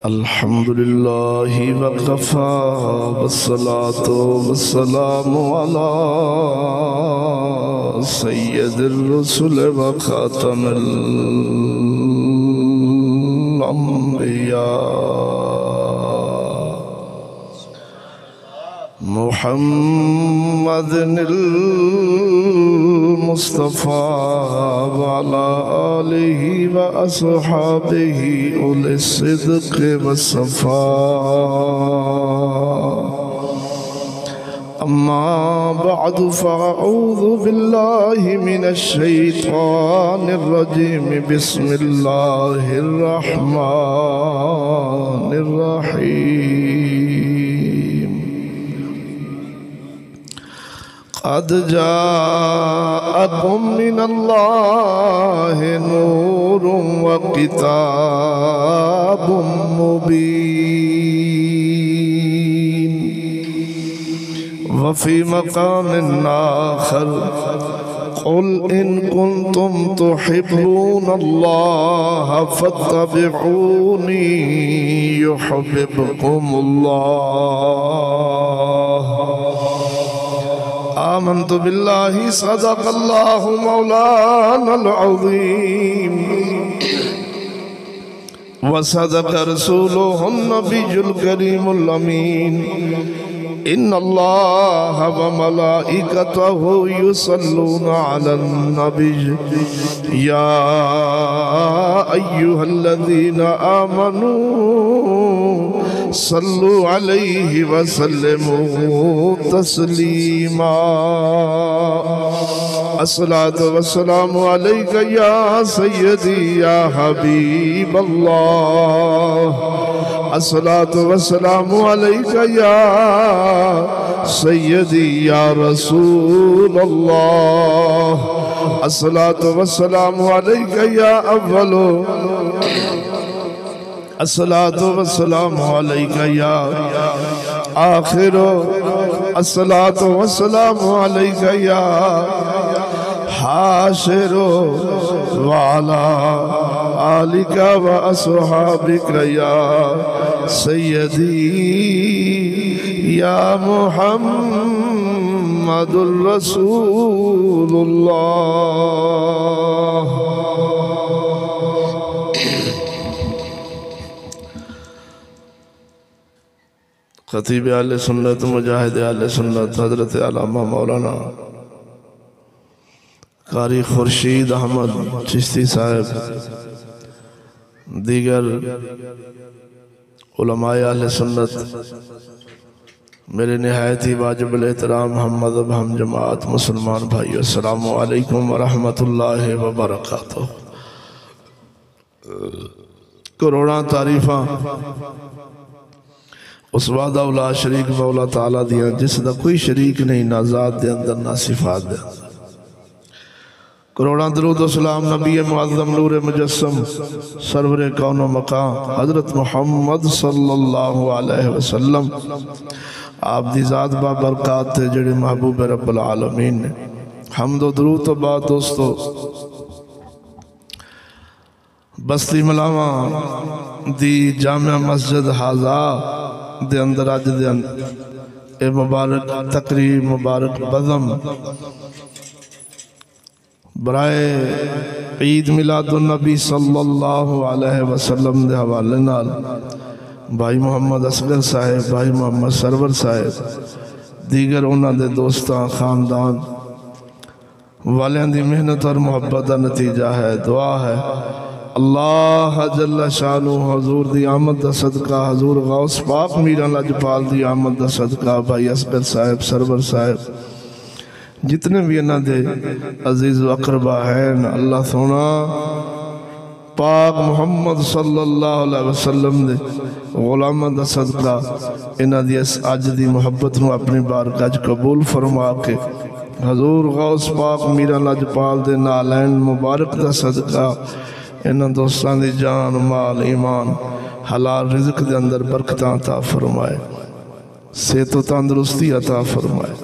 अल्हम्दुलिल्लाहि वकफ़ा वस्सलातु वस्सलामु अला सय्यदिर रुसुल व खातमिल अंबिया मुहम्मदिनिल मुस्तफ़ा व अला आलिहि व अस्हाबिहि उलिस सिद्क़ व सफ़ा। अम्मा बअद फ़अऊज़ु बिल्लाहि मिनश शैतानिर रजीम। बिस्मिल्लाहिर रहमानिर रहीम। क़द जाअकुम मिनल्लाहि नूरुन व किताबुम मुबीन। व फ़ी मक़ामिन आख़र क़ुल इन कुन्तुम तुहिब्बूनल्लाह फ़त्तबिऊनी युहिब्बुकुमुल्लाह। आमन्तु बिल्लाहि सदक़ल्लाहु मौलानल अज़ीम व सदक़ रसूलुहुन नबियुल करीमुल अमीन। इन्नल्लाह व मलाइकतहु युसल्लूना अलन नबी या अय्युहल्लज़ीना आमनू सल्लु अलैहि व सल्लिमू तस्लीमा। अस्सलातु वस्सलामु अलैका या सय्यदी या हबीबल्लाह। अस्सलातु वस्सलामु अलैका या सय्यदी या रसूलल्लाह। अस्सलातु वस्सलामु अलैका या अव्वलो। अस्सलातु वस्सलामु अलैका या आखिरो। अस्सलातु वस्सलामु अलैका या हाशिरो व अला आलिका व अस्हाबिका या सय्यदी या मुहम्मदुर रसूलुल्लाह। खतीब आले सुन्नत मुजाहिद आले सुन्नत हज़रत अल्लामा मौलाना कारी खुर्शीद अहमद चिश्ती साहब, दीगर उलमाए आले सुन्नत, मेरे निहायत ही वाजिबुल एहतराम मोहम्मद हम जमात मुसलमान भाइयों, अस्सलामु अलैकुम व रहमतुल्लाहि व बरकातुहू। करोड़ां तारीफां उस वादा उला शरीक मौला ताला दियां जिसदा कोई शरीक नहीं, ना ज़ात दे अंदर ना सिफात दे अंदर। करोड़ां दरूद सलाम नबी मुअज़्ज़म नूर मुजस्सम सरवर कौनो मकाम हज़रत मुहम्मद सल्लल्लाहु अलैहि वसल्लम आप दी ज़ात बा बरकात थे जेड़े महबूब रब्बुल आलमीन ने। हम्द व दरूद तो बाद दोस्तों, बस्ती मलावा दी जामिया मस्जिद हाजा दे अंदर अज दे ए मुबारक तकरीब मुबारक बज़म बराए ईद मिलादुन नबी सल्लल्लाहु अलैहि वसल्लम दे हवाले नाल भाई मोहम्मद असगर साहेब, भाई मोहम्मद सरवर साहेब, दीगर उन्हां दे दोस्तां खानदान वालियां दी मेहनत और मुहब्बत दा नतीजा है। दुआ है अल्लाह जल्ल शानु हजूर दी आमद दा सदका, हजूर गौस पाक मीरा लजपाल दी आमद दा सदका, भाई असगर साहेब, सरवर साहेब, जितने भी इन्हां दे अजीज अकरबा हैं, अल्लाह सोना पाक मुहम्मद सल्लल्लाहु अलैहि वसल्लम दे गुलामां दा सदका इन्हां दी अज दी मुहब्बत नूं अपनी बारगाह च कबूल फरमा के हजूर गौस पाक मीरा लजपाल दे नालैन मुबारक दा सदका इन्हां दोस्तां दी जान माल ईमान हलाल रिज़्क दे अंदर बरकतां अता फरमाए, सेहत व तंदुरुस्ती अता फरमाए,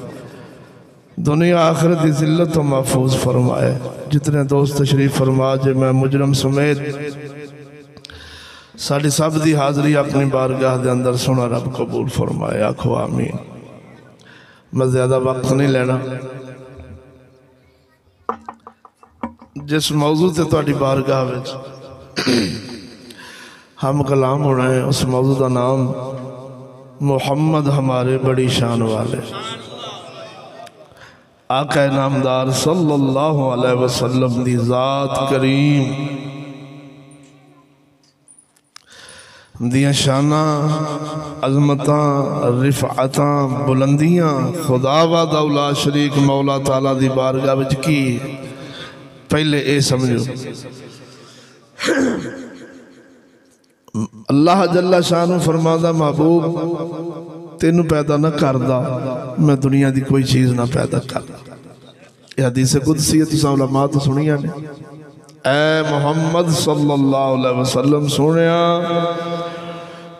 दुनिया आखिरत की जिल्लत तो महफूज फरमाए। जितने दोस्त तशरीफ फरमा जे मैं मुजरम समेत साड़ी सब की हाज़री अपनी बारगाह के अंदर सोना रब कबूल फरमाए। आखो आमीन। मैं ज़्यादा वक्त नहीं लेना। जिस मौजू से तुहाडी बारगाह विच हम कलाम होना है, उस मौजू का नाम मुहम्मद हमारे बड़ी शान वाले। आका नामदार सल्लल्लाहु अलैहि वसल्लम दी ज़ात करीम दियां शाना, अजमतां, रिफ़अतां, बुलंदियां खुदा वा दौला शरीक मौला ताला दी बारगाह विच की। पहले ये समझो, अल्लाह जल्ला शान फरमादा महबूब तेनू पैदा ना करदा, मैं दुनिया की कोई चीज़ ना पैदा करदा। यह हदीस कुदसी है, तुसां उलमा तो सुनिया ने। ऐ मुहम्मद सल्लल्लाहु अलैहि वसल्लम सुनिया,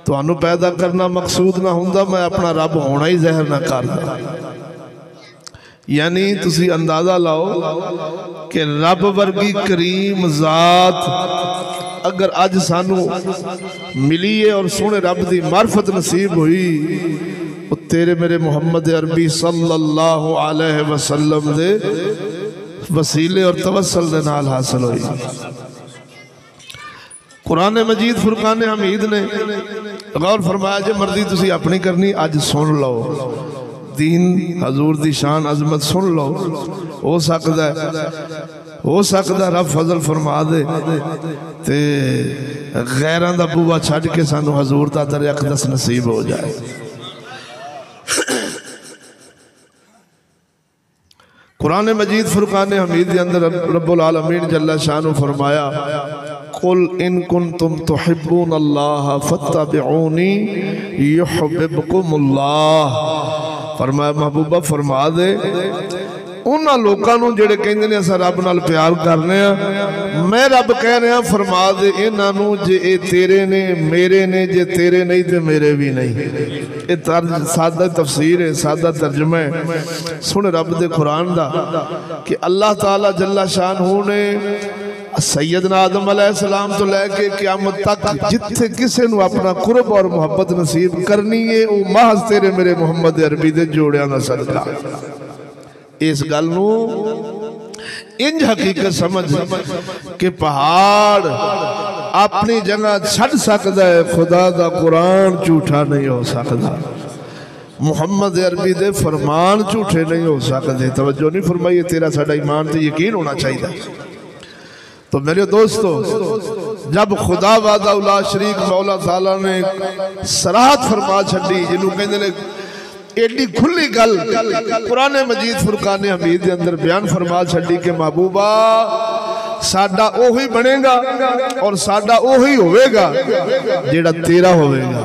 तुहानू पैदा करना मकसूद ना हुंदा, मैं अपना रब होना ही ज़ाहिर ना करदा। यानी तुसी अंदाज़ा लाओ कि रब वर्गी करीम ज़ात अगर अज सानू मिली है और सोने रब की मार्फत नसीब हुई, वो तेरे मेरे मुहम्मद अरबी सल्लल्लाहु अलैहि वसल्लम दे वसीले और तवस्सल दे नाल हासिल हुई। कुरान मजीद फुरकान हमीद ने गौर फरमाया, जो मर्जी तुसी अपनी करनी अज सुन लो, दीन हजूर दी शान अजमत सुन लो। हो सकता रब फजल फरमा दे ते गैरां दा बूआ छड्ड के सानू हजूर दा दर अक़दस नसीब हो जाए। कुरान मजीद फुरकान हमीद के अंदर रब्बुल आलमीन जल्ला शान फरमाया, कुल इन कुंतुम तुहिब्बून अल्लाह फत्तबिऊनी युहिब्बुकुमुल्लाह। फरमाया महबूबा फरमा दे उन्हां लोकां नूं जेड़े कहंदे ने असां रब नाल प्यार करने आ, मैं रब कह रहा फरमा दे इन्हां नूं जे ए तेरे ने मेरे ने, जे तेरे नहीं ते मेरे भी नहीं। ये तर्ज सादा तफसीर है, सादा तर्जमा है। सुन रब दे कुरान दा कि अल्लाह ताला जल्ला शानहू ने सैयदना आदम अलैहिस्सलाम तो लैके क़यामत तक जिथे किसी नूं अपना कुर्ब और मुहब्बत नसीब करनी है, वो महज तेरे मेरे मुहम्मद अरबी दे जोड़ियां दा सदका। इस गल नूं इंज हकीकत समझ कि पहाड़ अपनी जगह छड़ सकता है, खुदा दा कुरान झूठा नहीं हो सकता, मुहम्मद अरबी दे फरमान झूठे नहीं हो सकते। तवज्जो नहीं फरमाई, तेरा साडा ईमान ते यकीन होना चाहिए। तो मेरे दोस्तों, जब खुदा वादा उला शरीक मौला ताला ने सराहत फरमा छड़ी, जिन्हों कहते ने एडी खुली गल कुरान मजीद फुरकान हमीद के अंदर बयान फरमा छड़ी कि महबूबा साडा ओही बनेगा और साडा ओही होवेगा जेड़ा तेरा होवेगा।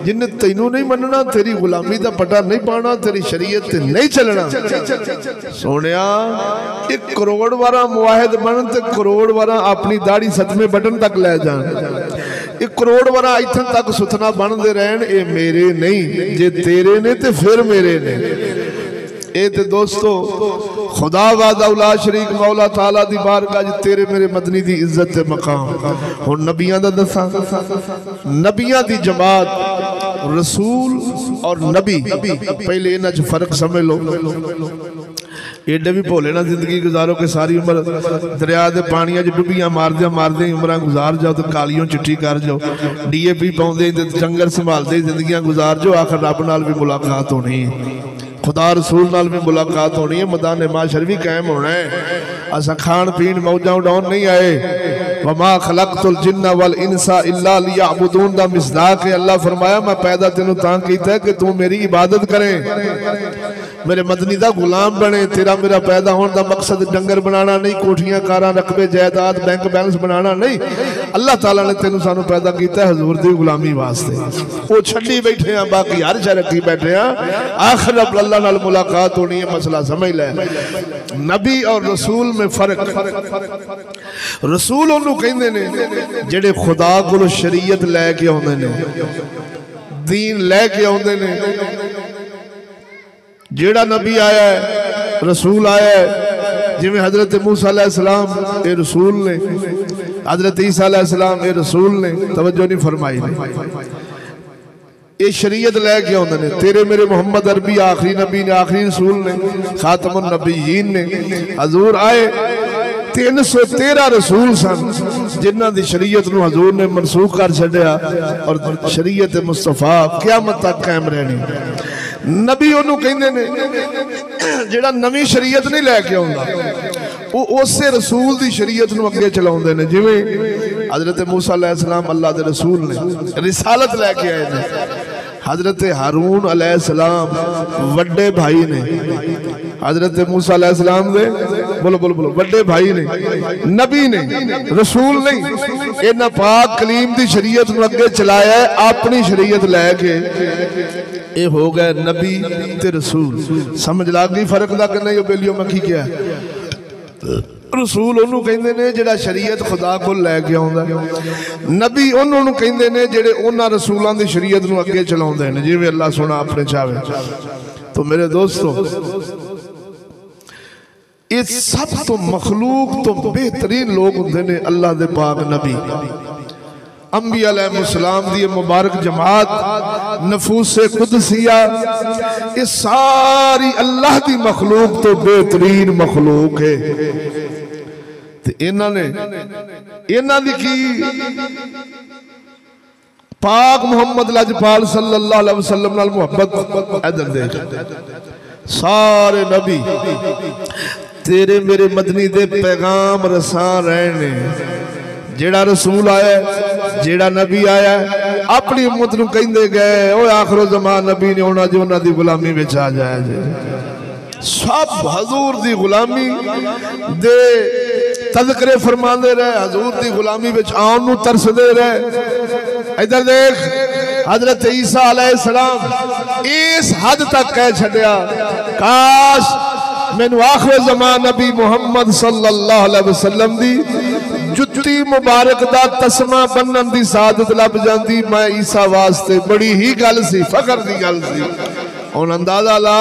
जिन्हें तेनू नहीं मनना, तेरी गुलामी का पटा नहीं पाना, तेरी शरीयत नहीं चलना, सोनिया 1 करोड़ वारा मुआहिद बन ते करोड़ वारा अपनी दाढ़ी सतमें बटन तक ले जान, 1 करोड़ वारा इत्थन तक सुथना बनते रहन, ये मेरे नहीं, जे तेरे ने ते फिर मेरे ने। ए ते दोस्तों खुदा वादा उला शरीक मौला ताला दी बारगाह तेरे मेरे मदनी दी इज्जत ते मकाम। हुण नबियां दा दसां, नबियां दी जमात रसूल और नबी, पहले इन्हां च फर्क समझ लो। एडे भी भोले ना जिंदगी गुजारो कि सारी उम्र दरिया के पानिया च डुबियां मारदे मारदे उम्र गुजार जाओ, तो कालियों चिट्ठी कर जाओ, DAP पाउंदे जंगल संभालते जिंदगियां गुजार जाओ, आखिर रब नाल भी मुलाकात होनी है, खुदा रसूल नाल भी मुलाकात होनी है, मैदान माशर भी कायम होना है। असा खान पीन मौजा उड़ाउन नहीं आए। वमा खलक़तुल जिन्ना वल इंसा इल्ला लियअबुदून दा मिसदाक है। अल्लाह फरमाया मैं पैदा तेनू तां कीता है कि तू मेरी इबादत करे, मेरे मदनी दा गुलाम बने। तेरा मेरा पैदा होने का मकसद डंगर बनाना नहीं, कोठियां कारां रकबे जायदाद बैंक बैलेंस बनाना नहीं। अल्लाह ताला ने तेनू सानू पैदा किया हजूर दी गुलामी वास्ते। वो छड्डी बैठे हैं, बाकी हर शय रखी बैठे हैं, आखिर अब अल्लाह नाल मुलाकात होनी है। मसला समझ ले। नबी और रसूल में फर्क। रसूल उन्होंने कहंदे ने जेड़े खुदा कोलों शरीयत लैके आउंदे ने, दीन लैके आउंदे ने। जेड़ा नबी आया है, रसूल आया है, जिवें हजरत मूसा अलैहिस्सलाम ये रसूल ने, हजरत ईसा अलैहिस्सलाम ये रसूल ने, तवज्जो नहीं फरमाई ने, ये शरीयत लैके आउंदे ने। तेरे मेरे मोहम्मद अरबी आखिरी नबी ने, आखिरी रसूल ने, खातमुन नबीयीन ने। हजूर आए 313 रसूल सन जिन्हां दी शरीयत नूं हजूर ने मनसूख कर छड्या और शरीयत मुस्तफा क़यामत तक कायम रहनी। नबी ओनू कहंदे ने जेड़ा नवी शरीयत नहीं लैके आउंदा, वो उसे रसूल दी शरीयत नूं अगे चलाउंदे ने। जिवें हजरत मूसा अलैहिस्सलाम अल्लाह दे रसूल ने, रिसालत लैके आए ने। हजरत हारून अलैहिस्सलाम वड्डे भाई ने, हजरत मूसा अलैहिस्सलाम दे बोलो बोलो बोलो वड्डे भाई ने, नबी ने, रसूल नहीं। इन्हां पाक कलीम दी शरीयत नूं अगे चलाया, अपनी शरीयत लैके ये हो गए नबी ते रसूल। समझ लग गई फर्क दा कि नहीं? बेलियो मैं की क्या रसूल ओनू कहंदे ने जेड़ा शरीयत खुदा को लैके आउंदा, नबी ओनू कहंदे ने जेड़े उन्हां रसूलां दी शरीयत नूं अगे चलाउंदे ने जिवें अल्लाह सोना अपने चाहे। तो मेरे दोस्तों, ये सब तो मखलूक तो बेहतरीन लोग होंदे ने अल्लाह दे पाक नबी। अंबिया अलैहिस्सलाम दी मुबारक जमात, नफूसे कुदसिया, ये सारी अल्लाह दी मखलूक तो बेहतरीन मखलूक है। इन्हां ने इन्हां दी की पाक मोहम्मद लजपाल सल्लल्लाहु अलैहि वसल्लम नाल मुहब्बत। इधर देख, सारे नबी तेरे मेरे मदनी दे पैगाम रसा रहने। जेड़ा रसूल आया, जेड़ा नबी आया, अपनी उम्मत नूं कहंदे गए ओ आखिरो ज़मान नबी ने होना जो उन्हां दी गुलामी विच आ जाए जे। सब हजूर दी गुलामी दे तज़किरे फरमांदे रहे, हजूर दी गुलामी विच आउण नूं तरसदे रहे। इधर देख, हजरत ईसा अलैहिस्सलाम इस हद तक कह छड्या, काश मैनू आखिर ज़मान नबी मुहम्मद सल्लल्लाहु अलैहि वसल्लम दी जुत्ती मुबारक दा तस्मा बनन दी सादत लब जाती। मैं ईसा वास्ते बड़ी ही गल सी, फखर दी गल सी। हुण अंदाजा ला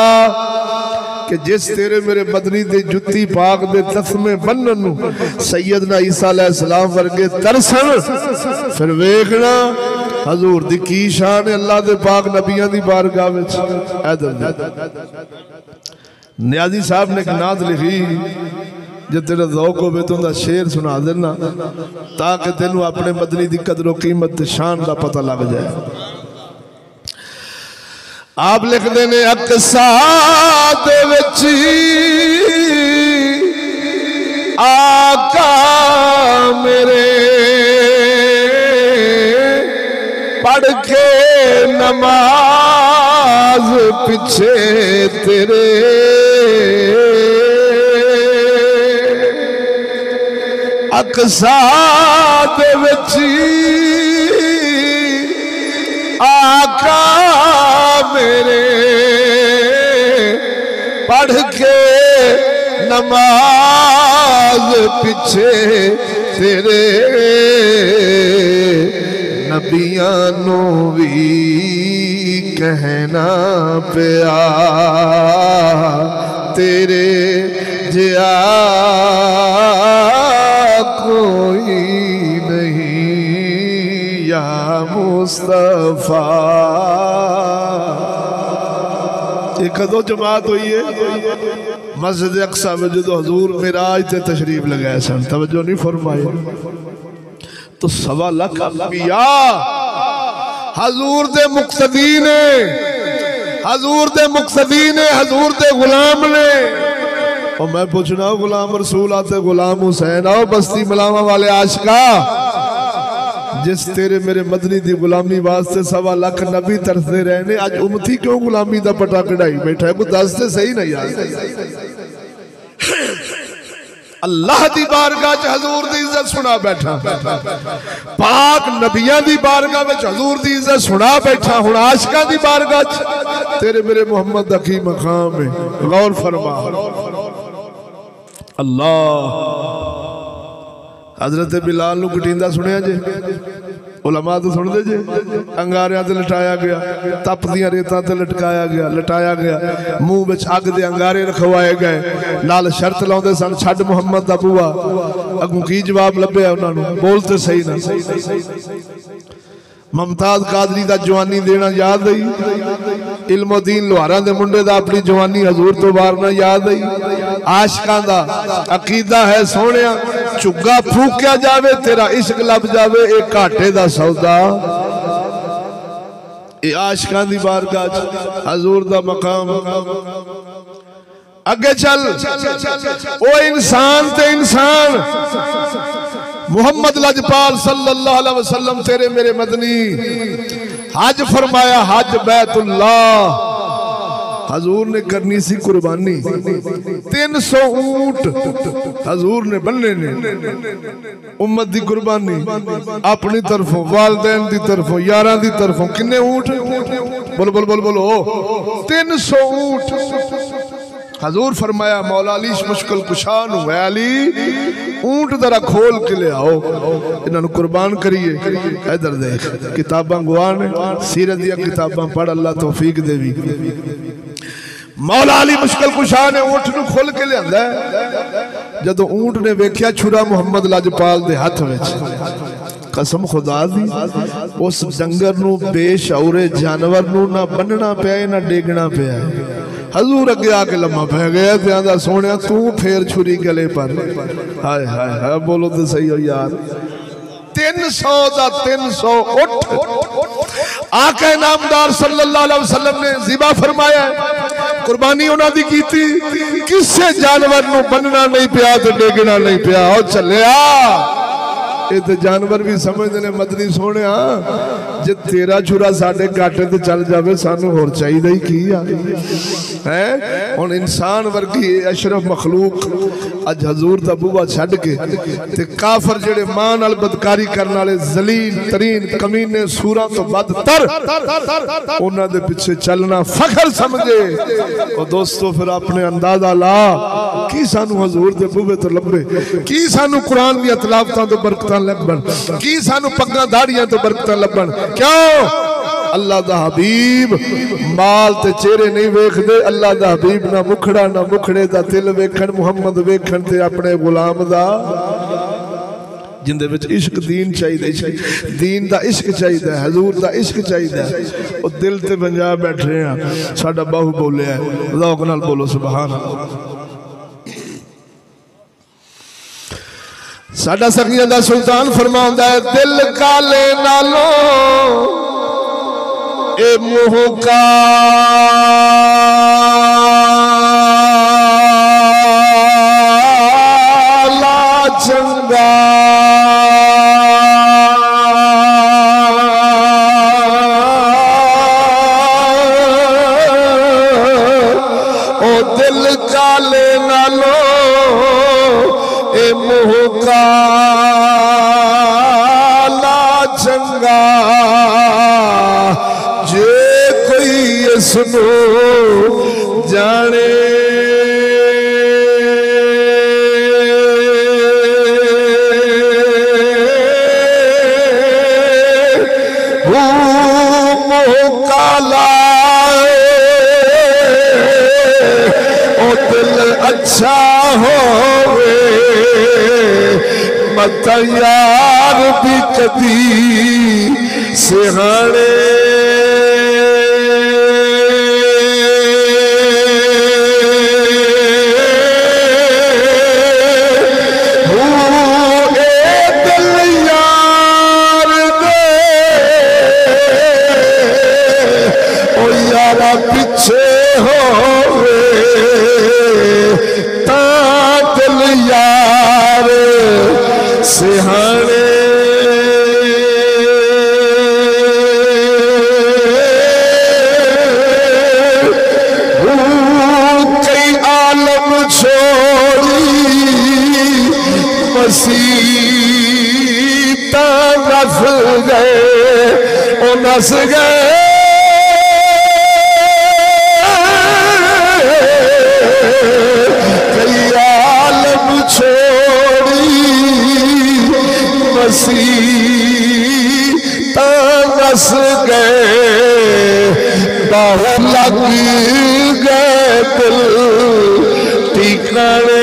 कि जिस तेरे मेरे मदनी दे जुत्ती पाक दे तस्मे बनन नूं सैयदना ईसा अलैहिस्सलाम वर्गे तरसन, फिर वेखना हजूर दी की शान है अल्लाह दे पाक नबियां दी बारगाह विच। नियाजी साहब ने एक नात लिखी, जो तेरा ज़ौक हो तो शेर सुना देना ताकि तेनू अपने मदनी की कदर कीमत शान का पता लग जाए। आप लिखते ने अक्सा दे विच आका मेरे पढ़ के नमाज पिछे तेरे अक्सा दे विच आका मेरे पढ़ के नमाज पिछे तेरे नबियां नू भी कहना पिया तेरे जिया कोई नहीं या मुस्तफा। ये कदों जमात हुई है? मस्जिद अक्सा में जो हजूर मिराज ते तशरीफ लगाए सन, तवज्जो नहीं फरमाई। तो 1.25 लाख अंबिया हजूर दे मुक्तदी ने, हजूर दे मुक्तदी ने, हजूर दे गुलाम ने। और मैं पूछना गुलाम रसूल आते गुलाम हुसैन आओ बस्ती मलावा वाले आशिका, जिस तेरे मेरे मदनी दी गुलामी वास्ते 1.25 लाख नबी तरसते रहने, आज उम्मती क्यों गुलामी दा पटा कढ़ाई बैठा है? कोई दस ते सही नहीं यार। अल्लाह दी बारगाह च हजूर दी इज्जत सुना बैठा, पाक नबियां दी बारगाह विच हजूर दी इज्जत सुना बैठा। हुण आशिकां दी बारगाह च तेरे मेरे मोहम्मद दा की मकाम है, गौर फरमा। अल्लाह हजरत बिलाल नूं घटींदा सुनिया जे? उलमा तो सुन दे जे अंगारियां ते लटाया गया, तपदियां रेतां ते लटकाया गया, लटाया गया, मुंह विच अग दे अंगारे रखवाए गए, नाल शर्त लाउंदे सन छड्ड मुहम्मद दा बूआ। अगों की जवाब लभ्या उन्हां नूं? बोल ते सही ना। मुमताज कादरी दा जवानी देना याद आई, इल्मुद्दीन लोहारा दे मुंडे दा अपनी जवानी हजूर तो वारना याद आई। आशिकां दा अकीदा है सोहणिया झुग्गा फूकिया जावे तेरा इश्क लब जावे, एक घाटे दा सौदा। ये आशिकां दी बारगाह च हजूर दा मकाम। अगे चल ओ इंसान ते इंसान मुहम्मद लजपाल सल्लल्लाहु अलैहि वसल्लम तेरे मेरे मदनी हज फरमाया, हज बैतुल्लाह हजूर ने करनी सी कुर्बानी। 300 ऊंट हजूर ने बनने ने, उम्मत दी कुर्बानी अपनी तरफों, वालदैन दी तरफों, यारां दी तरफों। किन्ने ऊंट? बोल बोल बोल बोलो। 300 ऊंट। हजूर फरमाया मौला अली मुश्किल कुशा नूं, है अली ऊंट जरा खोल के ले आओ, इन्हां कुर्बान करिए। इधर देख किताबां गवाह ने, सीरत दी किताबां पढ़, अल्लाह तौफीक देवी। मौला अली मुश्किल कुशा ने ऊंट नूं खोल के लियांदा। जदों ऊंट ने वेख्या छुरा मुहम्मद लजपाल दे हथ विच, कसम खुदा दी उस डंगर नूं बेशऊरे जानवर नूं ना बनना पिया ना डेगना पिया। हजूर अगे आके लम्मा पै गया ते आंदा सोहणिया तू फेर छुरी गले पर। हाय हाय हाय बोलो तो सही हो यार। 300 दा 300 उठ आका नामदार सल्लल्लाहु अलैहि वसल्लम ने ज़िबा फरमाया, कुर्बानी उन्हां दी कीती। किसे जानवर नूं बनना नहीं पिया ते डेगना नहीं पिया। ओ चलिया ये तो जानवर भी समझते ने मदनी सोने जे तेरा छुरा साडे घाटे ते चल जावे सानू होर चाहिदा ही की है। हुण इंसान वर्गी अशरफ मखलूक अज हजूर दा बूहा छड्ड के ते काफर जेड़े मां नाल बदकारी करन वाले जलील तरीन कमीने सूरां तो बदतर उन्हां दे पिछे चलना फखर समझे। और दोस्तों फिर अपने अंदाजा ला की सानू हजूर दे बूहे तो लभे, की सानू कुरान दी तिलावतां तो बरकतां लभण, की सानू पग्गां दाड़ियां तो बरकतां लभण। क्यों? अल्लाह दा हबीब माल ते चेहरे नहीं वेखदे, अल्लाह दा हबीब ना मुखड़ा ना मुखड़े दा दिल वेखण, मुहम्मद वेखण ते अपने गुलाम दा जिंदे विच इश्क दीन चाहिए, दीन दा इश्क चाहिए, हजूर दा इश्क चाहिए। और दिल ते पंजाब बैठे हैं साडा बाहू बोलिया लौक नाल बोलो सुभान अल्लाह। साडा सखियां दा सुल्तान फरमांदा है दिल काले नालों ए मुँह काला चंगा ओ दिल काले नालों ए मुँह काला चंगा जे कोई इसनू जाने मुँह काला ओ दिल अच्छा होवे मत यार भी कदी सिहाने। पीछे होवे ता दिल यार सिहाने। कई आलम छोड़ी मसीता नस गए ओ नस गए फस गए, बाहु लग गए दिल ठिकाने।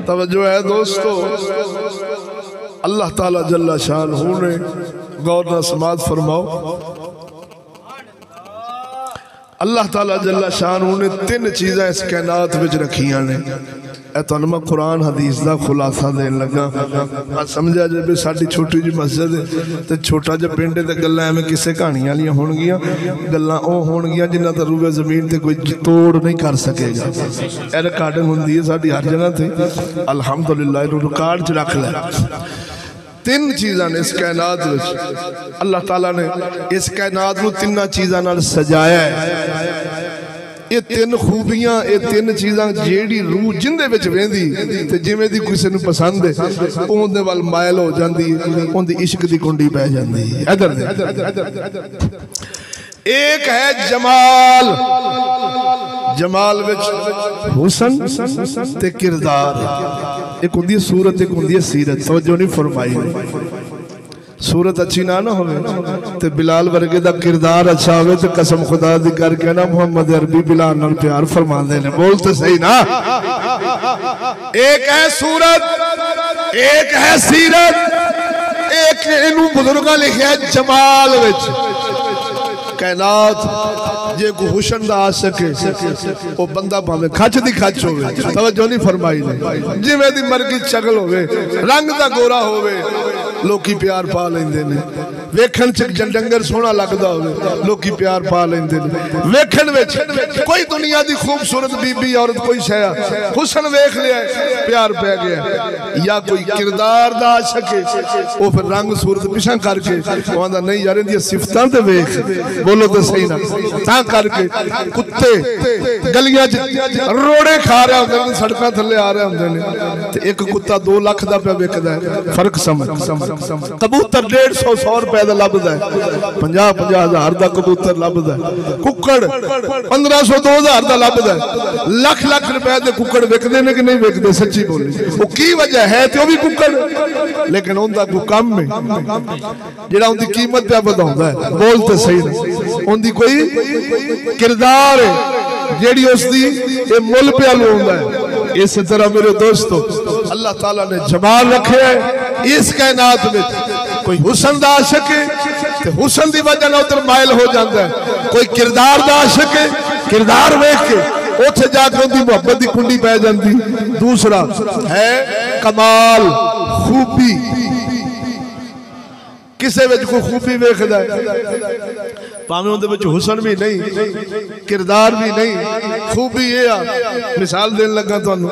तवज्जो है दोस्तों, अल्लाह ताला जल्ला शानहू ने गौर न समात फरमाओ, अल्लाह ताला जल्ला शानहू ने तीन चीज़ां इस कायनात विच रखियां ने। तुहानूं मैं कुरान हदीस का खुलासा देन लगा। मैं समझा जे भी साडी छोटी जी मस्जिद ते छोटा जिहा पिंड ते गल्लां एवें किसे कहानियां वालियां होणगियां, गल्लां ओह होणगियां जिन्हां दा रूबे ज़मीन ते कोई तोड़ नहीं कर सकेगा। ए रिकॉर्डिंग हुंदी है साडी हर जगह ते, अल्हम्दुलिल्लाह इहनूं रिकॉर्ड च रख लै। तीन चीज़ां ने इस कायनात विच, अल्लाह ताला ने इस कायनात नूं तिन्नां चीज़ां नाल सजाया है। ये तीन खूबियां, ये तीन चीज़ां जेड़ी रूह जिंदे विच वेंदी ते जिवें दी किसी नूं पसंद है उहदे वल मायल हो जांदी है, उहदी इश्क दी कुंडी पै जांदी है। इधर एक है जमाल, जमाल विच हुसन ते किरदार, एक हुंदी है सूरत, एक हुंदी है सीरत। तवज्जो नहीं फरमाई। सूरत अच्छी ना हो ते बिलाल वर्गे दा किरदार अच्छा हो तो कसम खुदा दी करके ना मोहम्मद अरबी बिलाल नाल प्यार फरमांदे ने। बोल तो सही ना। एक है सूरत, एक है सीरत, एक इनू बुजुर्गां लिखिया जमाल विच। कायनात जे को हुसन दा आशिक है वो बंदा भावे खच दी खच होवे, तवज्जो नहीं फरमाई ने, जिवें दी मर्जी शक्ल होवे, रंग दा गोरा होवे, लोकी प्यार पा लेंदे ने। वेखण च डंगर सोहना लगदा होवे, लोकी प्यार पा लेंदे ने। वेखण विच कोई दुनिया दी खूबसूरत बीबी औरत कोई शय हुसन वेख लिया प्यार पै गया, या कोई किरदार दा आशिक है वो फिर रंग सूरत पिछा करके कहंदा नहीं यार इहदी सिफतां ते वेख। बोलो तो सही ना। तां करके कुत्ते गलियां च रोड़े खा रहे होंदे ने, सड़कां थल्ले आ रहे होंदे ने, ते एक कुत्ता 2 लाख दा पिया विकदा है। फर्क समझ। कबूतर 150-100 रुपए दा लभदा है, 50-50 हज़ार दा कबूतर लभदा है। कुक्कड़ 1500-2000 दा लभदा है। लाख रुपए दे कुक्कड़ विकदे ने कि नहीं विकदे? सच्ची बोली वो की वजह है? ते वो भी कुक्कड़, लेकिन उनका कोई काम है जेड़ा उनकी कीमत पे वधाउंदा है। बोल ते सही ना। उनकी कोई किरदार है जेड़ी उसदी ये मुल पे लुंदा है। इस तरह मेरे दोस्तों अल्लाह ताला ने जमाल रखे है इस कायनात में। कोई हुसन दा आशिक है ते हुसन दी वजह नाल उधर मायल हो जाता है। कोई किरदार दा आशिक है, किरदार वेख के उथे जाके उनकी मोहब्बत की कुंडी पै जाती। दूसरा है कमाल, खूबी। किसे विच कोई खूबी वेखदा है भावें उहदे विच हुसन भी नहीं, किरदार भी नहीं, खूबी ये आ। मिसाल देन लगा तुहानू,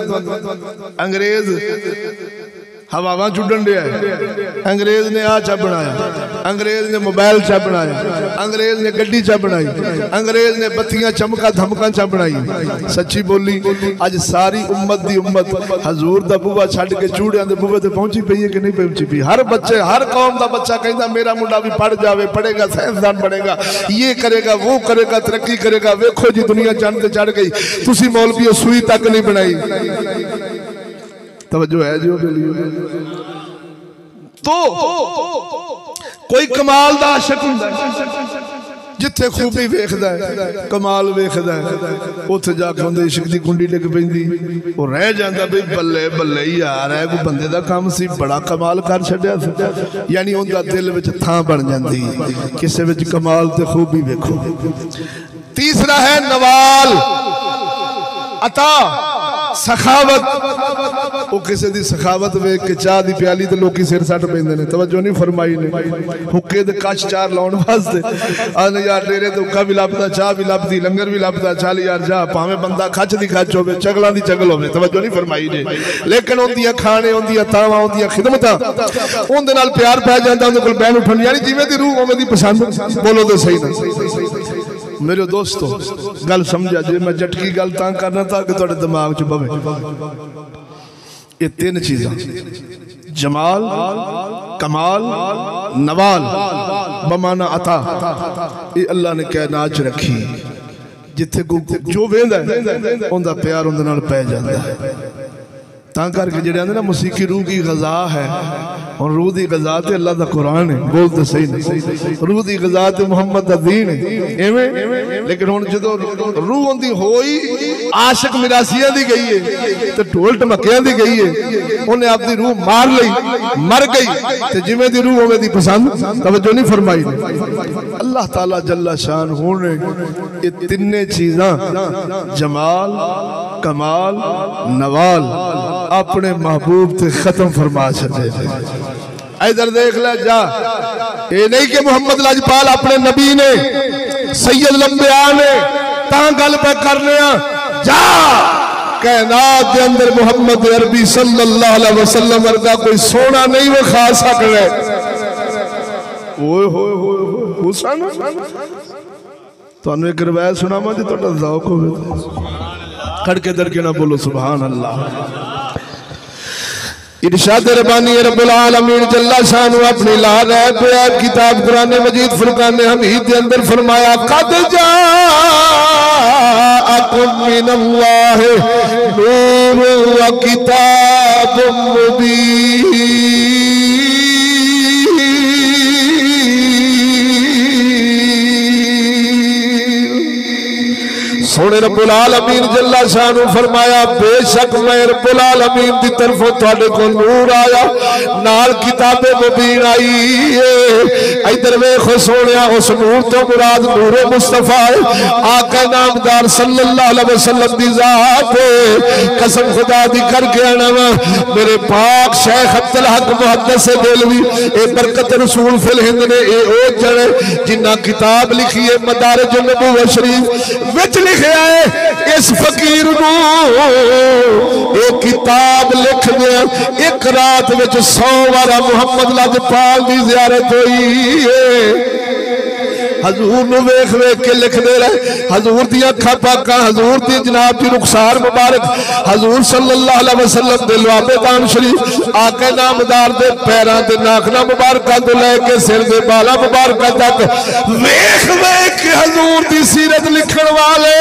अंग्रेज हवावां चुडन दिया है, अंग्रेज ने आ चा बनाया, अंग्रेज ने मोबाइल चा बनाया, अंग्रेज ने गड्डी चा बनाई, अंग्रेज ने बत्तियां चमका धमका चा बनाई। सच्ची बोली अज सारी उम्मत दी उम्मत हजूर दा बुआ छड्ड के चूड़ियां दे बुए ते पहुंची पई है कि नहीं पहुंची पई? हर बच्चे, हर कौम दा बच्चा कहता मेरा मुंडा भी पढ़ जावे, पढ़ेगा, साइंसदान बनेगा, ये करेगा, वो करेगा, तरक्की करेगा। वेखो जी दुनिया चंद ते चढ़ गई, तुसी मौलवी सुई तक नहीं बनाई। तवज्जो है जो तो कोई कमाल दा आशिक हुंदा है जिथे खूबी वेखदा है, कमाल वेखदा है, उथे जाके उहदे इश्क दी कुंडी डिग पैंदी। वो रह जांदा बई बल्ले बल्ले यार है कोई बंदे दा काम सी, बड़ा कमाल कर छड्या सी। यानी उहदा दिल विच थां बन जांदी किसे विच कमाल ते खूबी वेखो। तीसरा है नवाल, अता। सखावत वो किसी दी सखावत वेख के चाह दी प्याली तो लोग सिर सट पेंदे ने तवज्जो नहीं फरमाई ने हुक्के दे कच चार लाउण वास्ते आने यार डेरे तो हुक्का भी लभदा चाह भी लभदी लंगर भी लभदा चल यार जा भावें बंदा खच दी खच होवे चगलां दी चगल होवे तवज्जो नहीं फरमाई ने लेकिन उन्दियां खाने उन्दियां तावां उन्दियां खिदमतां उनदे नाल प्यार पै जांदा उनदे कोल बैठ उठण यानी जिवें दी रूह उवें दी पसंद बोलो तो सही ना मेरे दोस्तों गल समझा जे मैं जटकी गल तां करना ताकि तुहाडे दिमाग च बवे ये तीन चीज़ां जमाल कमाल नवाल बमाना अता ये अल्लाह ने कायनात च रखी जिथे जो वेंदा उनका प्यार उनदे नाल पै जांदा है तां करके जिहड़े आंदे ना मौसीकी रूह की गज़ा है और रूह की गज़ा ते अल्लाह दा कुरान है बोलते सही नहीं रूह की गज़ा ते मुहम्मद दा दीन है एवें लेकिन हुण जदों रूह उनदी होई आशिक मिरासियां दी गई है ते ढोल ढमकियां दी गई है उन्हें अपनी रूह मार लई मर गई ते जिवें दी रूह उवें दी पसंद तवज्जो नहीं फरमाई अल्लाह ताला जल्ला शान ने ये तिन्ने चीज़ां जमाल कमाल नवाल अपने महबूब ते खत्म फरमा छड़े इधर देख ले जा ये नहीं कि मोहम्मद लाजपाल अपने नबी ने सैयद लंबिया ने ता गल पे करने जा कायनात के अंदर मोहम्मद अरबी सल्लल्लाहु अलैहि वसल्लम वर्गा कोई सोना नहीं विखा सकता ओए होए होए हुसैन तुहानू एक रिवायत सुनावां जी तुहाडा ज़ौक होवे खड़के दड़के ना बोलो सुभान अल्लाह इरशाद रब्बानी रब्बुल आलमीन जल्ला शान अपनी ला रह पे किताब कुरान मजीद फुरकान हमीद के अंदर फरमाया कद जाअकुम मिनल्लाहि नूरुन व किताबुम मुबीन सोने रब्बुल आलमीन जल्ला शानू फरमाया बेशक मैं रब्बुल आलमीन की तरफों तुहाडे को नूर आया नाल किताबे मुबीन आई है इधर वेखो सोनिया उस नूर तो मुराद नूरे मुस्तफा है आका नामदार सल्लल्लाहु अलैहि वसल्लम दी जात कसम खुदा दी करके आना मेरे पाक शेख अब्दुल हक मुहद्दिस देलवी ए बरकत रसूल फिल हिंद ने ए ओ जड़े जिन्ना किताब लिखी है मदारिजुन नबुव्वत शरीफ विच लिखे इस फकीर एक किताब लिख दिया एक रात में 100 बार मुहम्मद लाजपाल की ज़ियारत हुई है हजूर नु वेख वेख के लिखते रहे हजूर दी अखां पाकां हजूर दी जनाब दी रुखसार मुबारक हजूर सल्लल्लाहु अलैहि वसल्लम दे लुआबे दान शरीफ आका नामदार दे पैरां ते नाखना मुबारकां तो लेके सिर दे बाला मुबारकां तक वेख वेख के हजूर दी सीरत लिखण वाले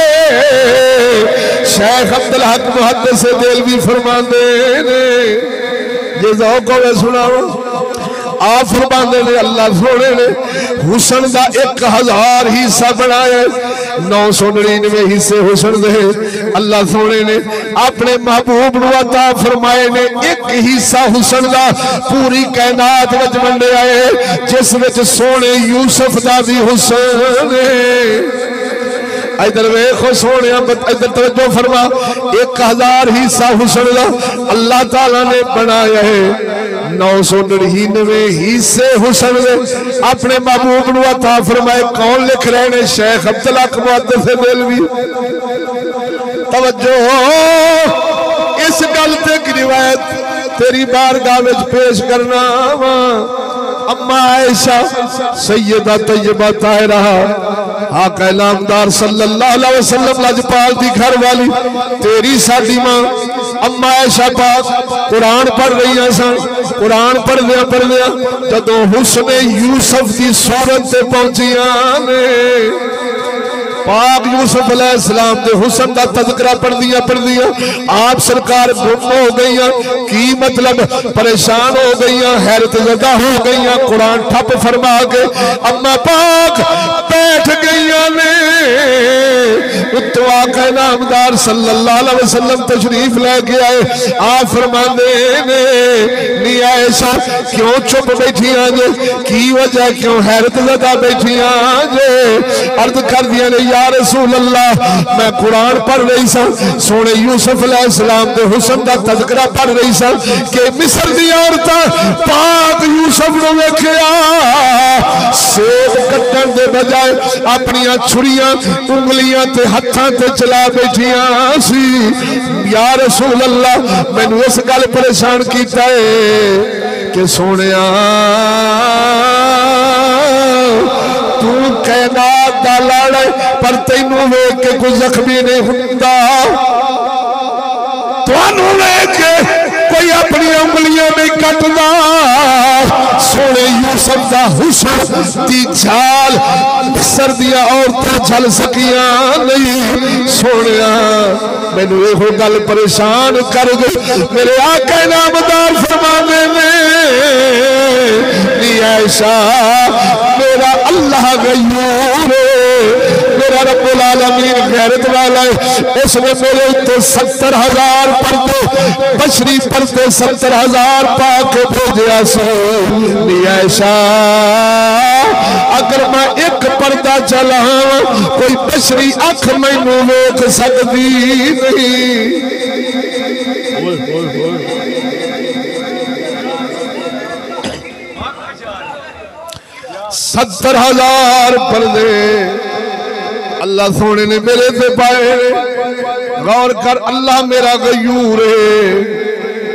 शेख अब्दुल हक मुहद्दिस देलवी फरमांदे ने जे ज़ौक़ होवे सुनाओ आप फरमांदे ने अल्लाह सोने ने हुसन का 1000 हिस्सा बनाया 999 हिस्से हुसन दे अल्लाह सोने ने अपने महबूब नूं अता फरमाए ने एक हिस्सा हुसन का पूरी कायनात विच वंडिया है जिस विच सोने यूसुफ दा भी हुसन है इधर वेखो सोने इधर तवज्जो फरमा 1000 हिस्सा हुसन का अल्लाह ताला ने बनाया है 999 हिस्से हुसन दे अपने महबूब नूं अता फरमाए कौन लिख रहे ने शेख अब्दुल हक मुहद्दिस देलवी तवज्जो इस गल ते की रिवायत तेरी बारगाह विच पेश करना वा अम्मा आयशा सैयदा तैयबा ताहिरा आका नामदार सल्लल्लाहु अलैहि वसल्लम लाजपाल दी घर वाली तेरी साडी मां अम्मा आयशा पाक कुरान पढ़ रही सन कुरान पढ़दे जदों हुस्ने यूसुफ की सूरत ते पहुंचियां ने पाक यूसुफ अलैहिस्सलाम दे हुस्न दा तज़किरा पढ़दियां आप सरकार गुम हो गई की मतलब परेशान हो गई हैरत ज़दा हो गई कुरान ठप फरमा के अम्मा पाक बैठ गई ने उत्तो आका नामदार सल्लल्लाहु अलैहि वसल्लम तशरीफ लेके आए आप फरमांदे ने नी आयशा क्यों चुप बैठियां जे की वजह क्यों हैरत ज़दा बैठियां जे अर्ज कर दिया ने या रसूल अल्लाह मैं कुरान पढ़ रही सा सोने यूसुफ अलैहिस्सलाम के हुस्न का तज़किरा पढ़ रही सा कि मिस्र दी औरतां पाक यूसुफ नूं वेखिया सेब कट्टण दे बजाय अपनी छुरियां उंगलियां ते हत्थां ते चला बैठियां सी। या रसूल अल्लाह मैनू इस गल परेशान कीता है कि सोनिया तू कायनात दा लाड़ा पर तैनू वेख के कोई जख्मी नहीं हुंदा, तुहानू वेख के कोई अपनी उंगलियां नहीं कटदा। सोने यूसुफ दा हुस्न दी चाल मिस्र दियां औरतां झल सकियां नहीं। सोनिया मैनू एहो गल परेशान कर गई। मेरे आका नामदार फरमाने ने ऐसा मेरा अल्लाह गयूर मेरा रब्बुल आलमीन गैरत वाला है, उसने मेरे उत्ते 70,000 पर्दे बशरी पर्दे 70,000 पाके भेजा सो। ऐसा अगर मैं एक पर्दा चला कोई बशरी अख मैनू वेख सकती नहीं। 70,000 पर्दे अल्लाह सोने ने मेरे पे पाए। गौर कर अल्लाह मेरा गयूर है,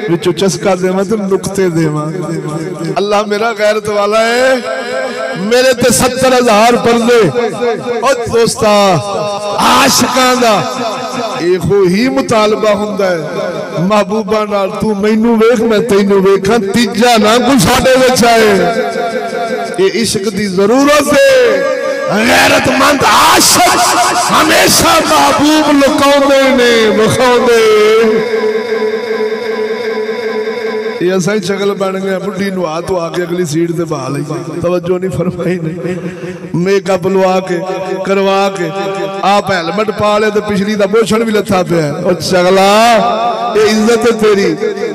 विचो चस्का देवा तो नुकते देवा। अल्लाह मेरा गैरत वाला है, मेरे ते 70,000 पर्दे। और दोस्ता आशिकां दा इहो ही मुतालबा हुंदा है महबूबा नाल, तू मैनू वेख मैं तैनू वेखां, तीजा ना कोई साडे विच आए। ये इश्क दी जरूरत है। गैरतमंद आशिक हमेशा महबूब लुकाउंदे ने विखाउंदे। ये ऐसा ही शक्ल बन गया बुढ़ी नुआ तो आके अगली सीट से बहा ली, तवज्जो नहीं फरमाई नहीं। मेकअप लवा के करवा के आप हेलमेट पा ले तो पिछली का मोशन भी लथा पे और चगला ये इज्जत है तेरी,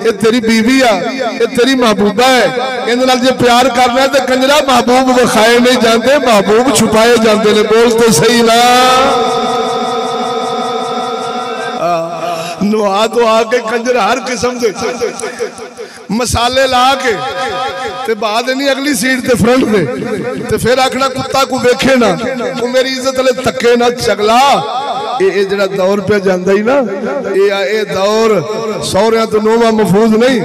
ये तेरी बीवी आ, ये तेरी महबूबा है। इन जो प्यार करना है तो कंजरा महबूब विखाए नहीं जाते, महबूब छुपाए जाते ने। बोलते सही ना नुहा तो आके कंजर हर किस्म के मसाले ला के ते बाद नहीं अगली सीट ते फ्रंट दे ते फिर आखना कुत्ता को वेखे ना वो मेरी इज्जत ले तके ना। चगला ये जरा दौर पे जाता ही ना, ये दौर सौरिया तो नोवा महफूज नहीं,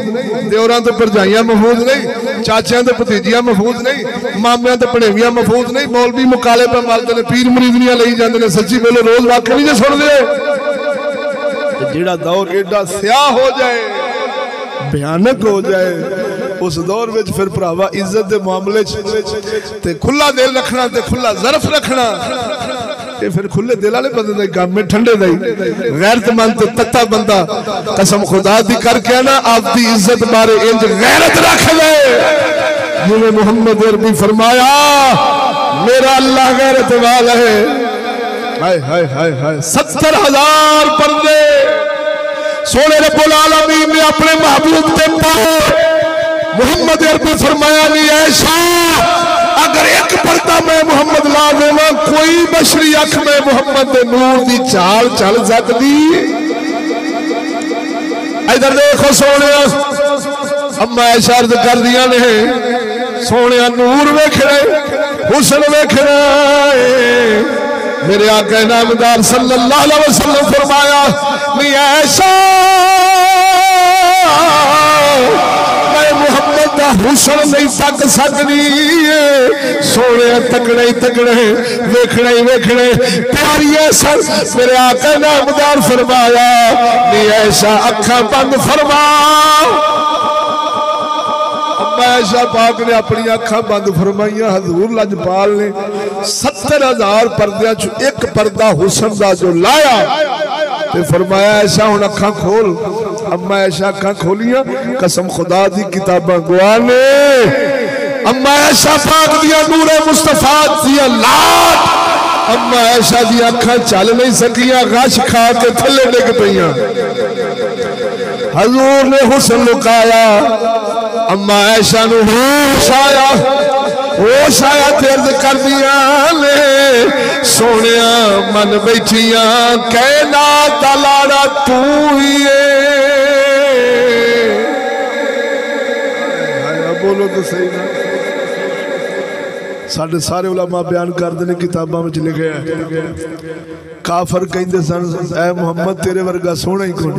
देवरां तो भरजाइयां महफूज नहीं, चाचियां तो भतीजियां महफूज नहीं, मामियां तो भणेवियां महफूज नहीं। मौलवी मुकाले पे मलते ने, पीर मुरीदनियां लई जाते ने। सच्ची बोलो रोज वाकई नहीं जे सुन दे जेड़ा दौर एडा स्याह हो जाए भयानक हो जाए उस दौर में फिर भरावा इज्जत के मामले ते खुला दिल रखना ते खुला ज़र्फ रखना ये फिर खुले दिल वाले बंदे का काम में ठंडे नहीं। गैरतमंद ते तत्ता बंदा कसम खुदा दी करके ना आपकी इज्जत बारे इंज गैरत रख ले जिन्हें मोहम्मद अरबी फरमाया मेरा अल्लाह गैरत वाला है। हाय हाय हाय हाय 70,000 पर्दे सोने रब्बुल आलमीन ने अपने महबूब के पाए। मोहम्मद अरबी फरमाया नहीं ऐसा अगर एक पर्दा मैं मोहम्मद ला देवा कोई बशरी अख में मोहम्मद के नूर की चाल चल सकती। इधर देखो सोने अम्मा ऐसा अर्ज कर दिया ने सोने नूर वेखना हुस्न वेखना। मेरे आका नामदार सल्लल्लाहु अलैहि वसल्लम फरमाया नहीं ऐसा मैं मोहम्मद का हुस्न नहीं तक सकती। सोने तकड़े तकड़े वेखने ही वेखने प्यारी सर। मेरे आका नामदार फरमाया नहीं ऐसा अखा बंद फरमा। आयशा पाक ने अपनी अखा बंद फरमाइया। हजूर लजपाल ने 70,000 पर्दे चो एक पर्दा हुस्न का जो लाया ते फरमाया ऐसा हुण अखा खोल। अम्मा ऐशा अखा खोलिया कसम खुदा दी किताबां गवाह ने। अम्मा ऐशा पाक दिया नूरे मुस्तफा दिया लाट अम्मा ऐशा दी अखा चल नहीं सकिया, गश खा के थले डिग पईयां। हजूर ने हुस्न लुकाया। अम्मा ऐशा नूं होश आया। वो शायद अर्ज कर दिया ले सोने मन बैठिया कहना तलाड़ा तू ही बोलो तो सही ना। साढ़े सारे उलमा बयान करते हैं किताबों में लिखे काफर कहते सन ऐ मुहम्मद तेरे वर्गा सोना ही कोई,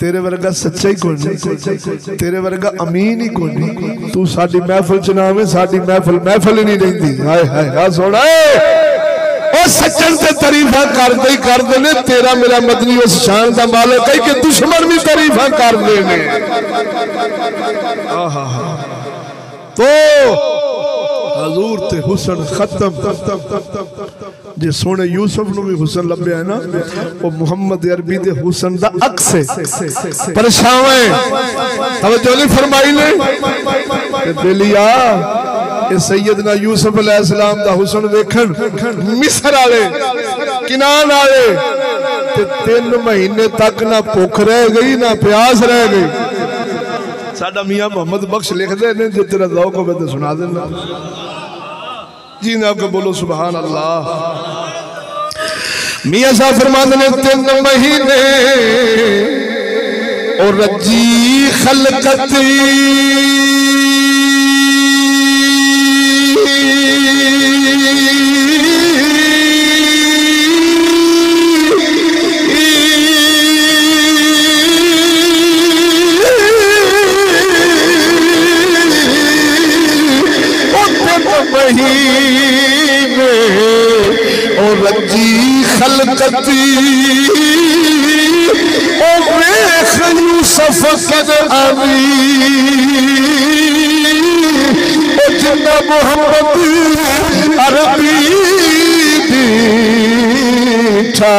तेरे वर्गा सच्चा ही कोई, तेरे वर्गा अमीन ही कोई। तू साडी महफिल च ना आवे, साडी महफिल महफिल ही नहीं रहिंदी। हाय हाय आ सोना ओ सच्चन ते तारीफा करदे ही करदे ने। तेरा मेरा मदनी उस शान दा मालिक है कि दुश्मन भी तारीफा करदे ने। आहा तो हजूर ते हुसन खत्म। जे सोने यूसुफ नु भी हुसन लभ्या है ना, वो मुहम्मद अरबी दे हुसन दा अक्स है। परछावे तवज्जो नहीं फरमाई ने ते बेलिया ये सैयदना यूसुफ अलैहिस्सलाम दा हुसन वेखन मिस्र वाले किनान वाले ते 3 महीने तक ना भुख रह गई ना प्यास रह गई। साडा मियां मोहम्मद बख्श लिखदे ने जो तेरा ज़ौक़ होवे ते सुना देना जी ना को बोलो सुभान अल्लाह। मियां साहब फरमाते ने 3 महीने और रजी खलकती महीने और रजी खलकती और वेख यूसुफ कद अमी जिन्ना मुहम्मद अरबी दीठा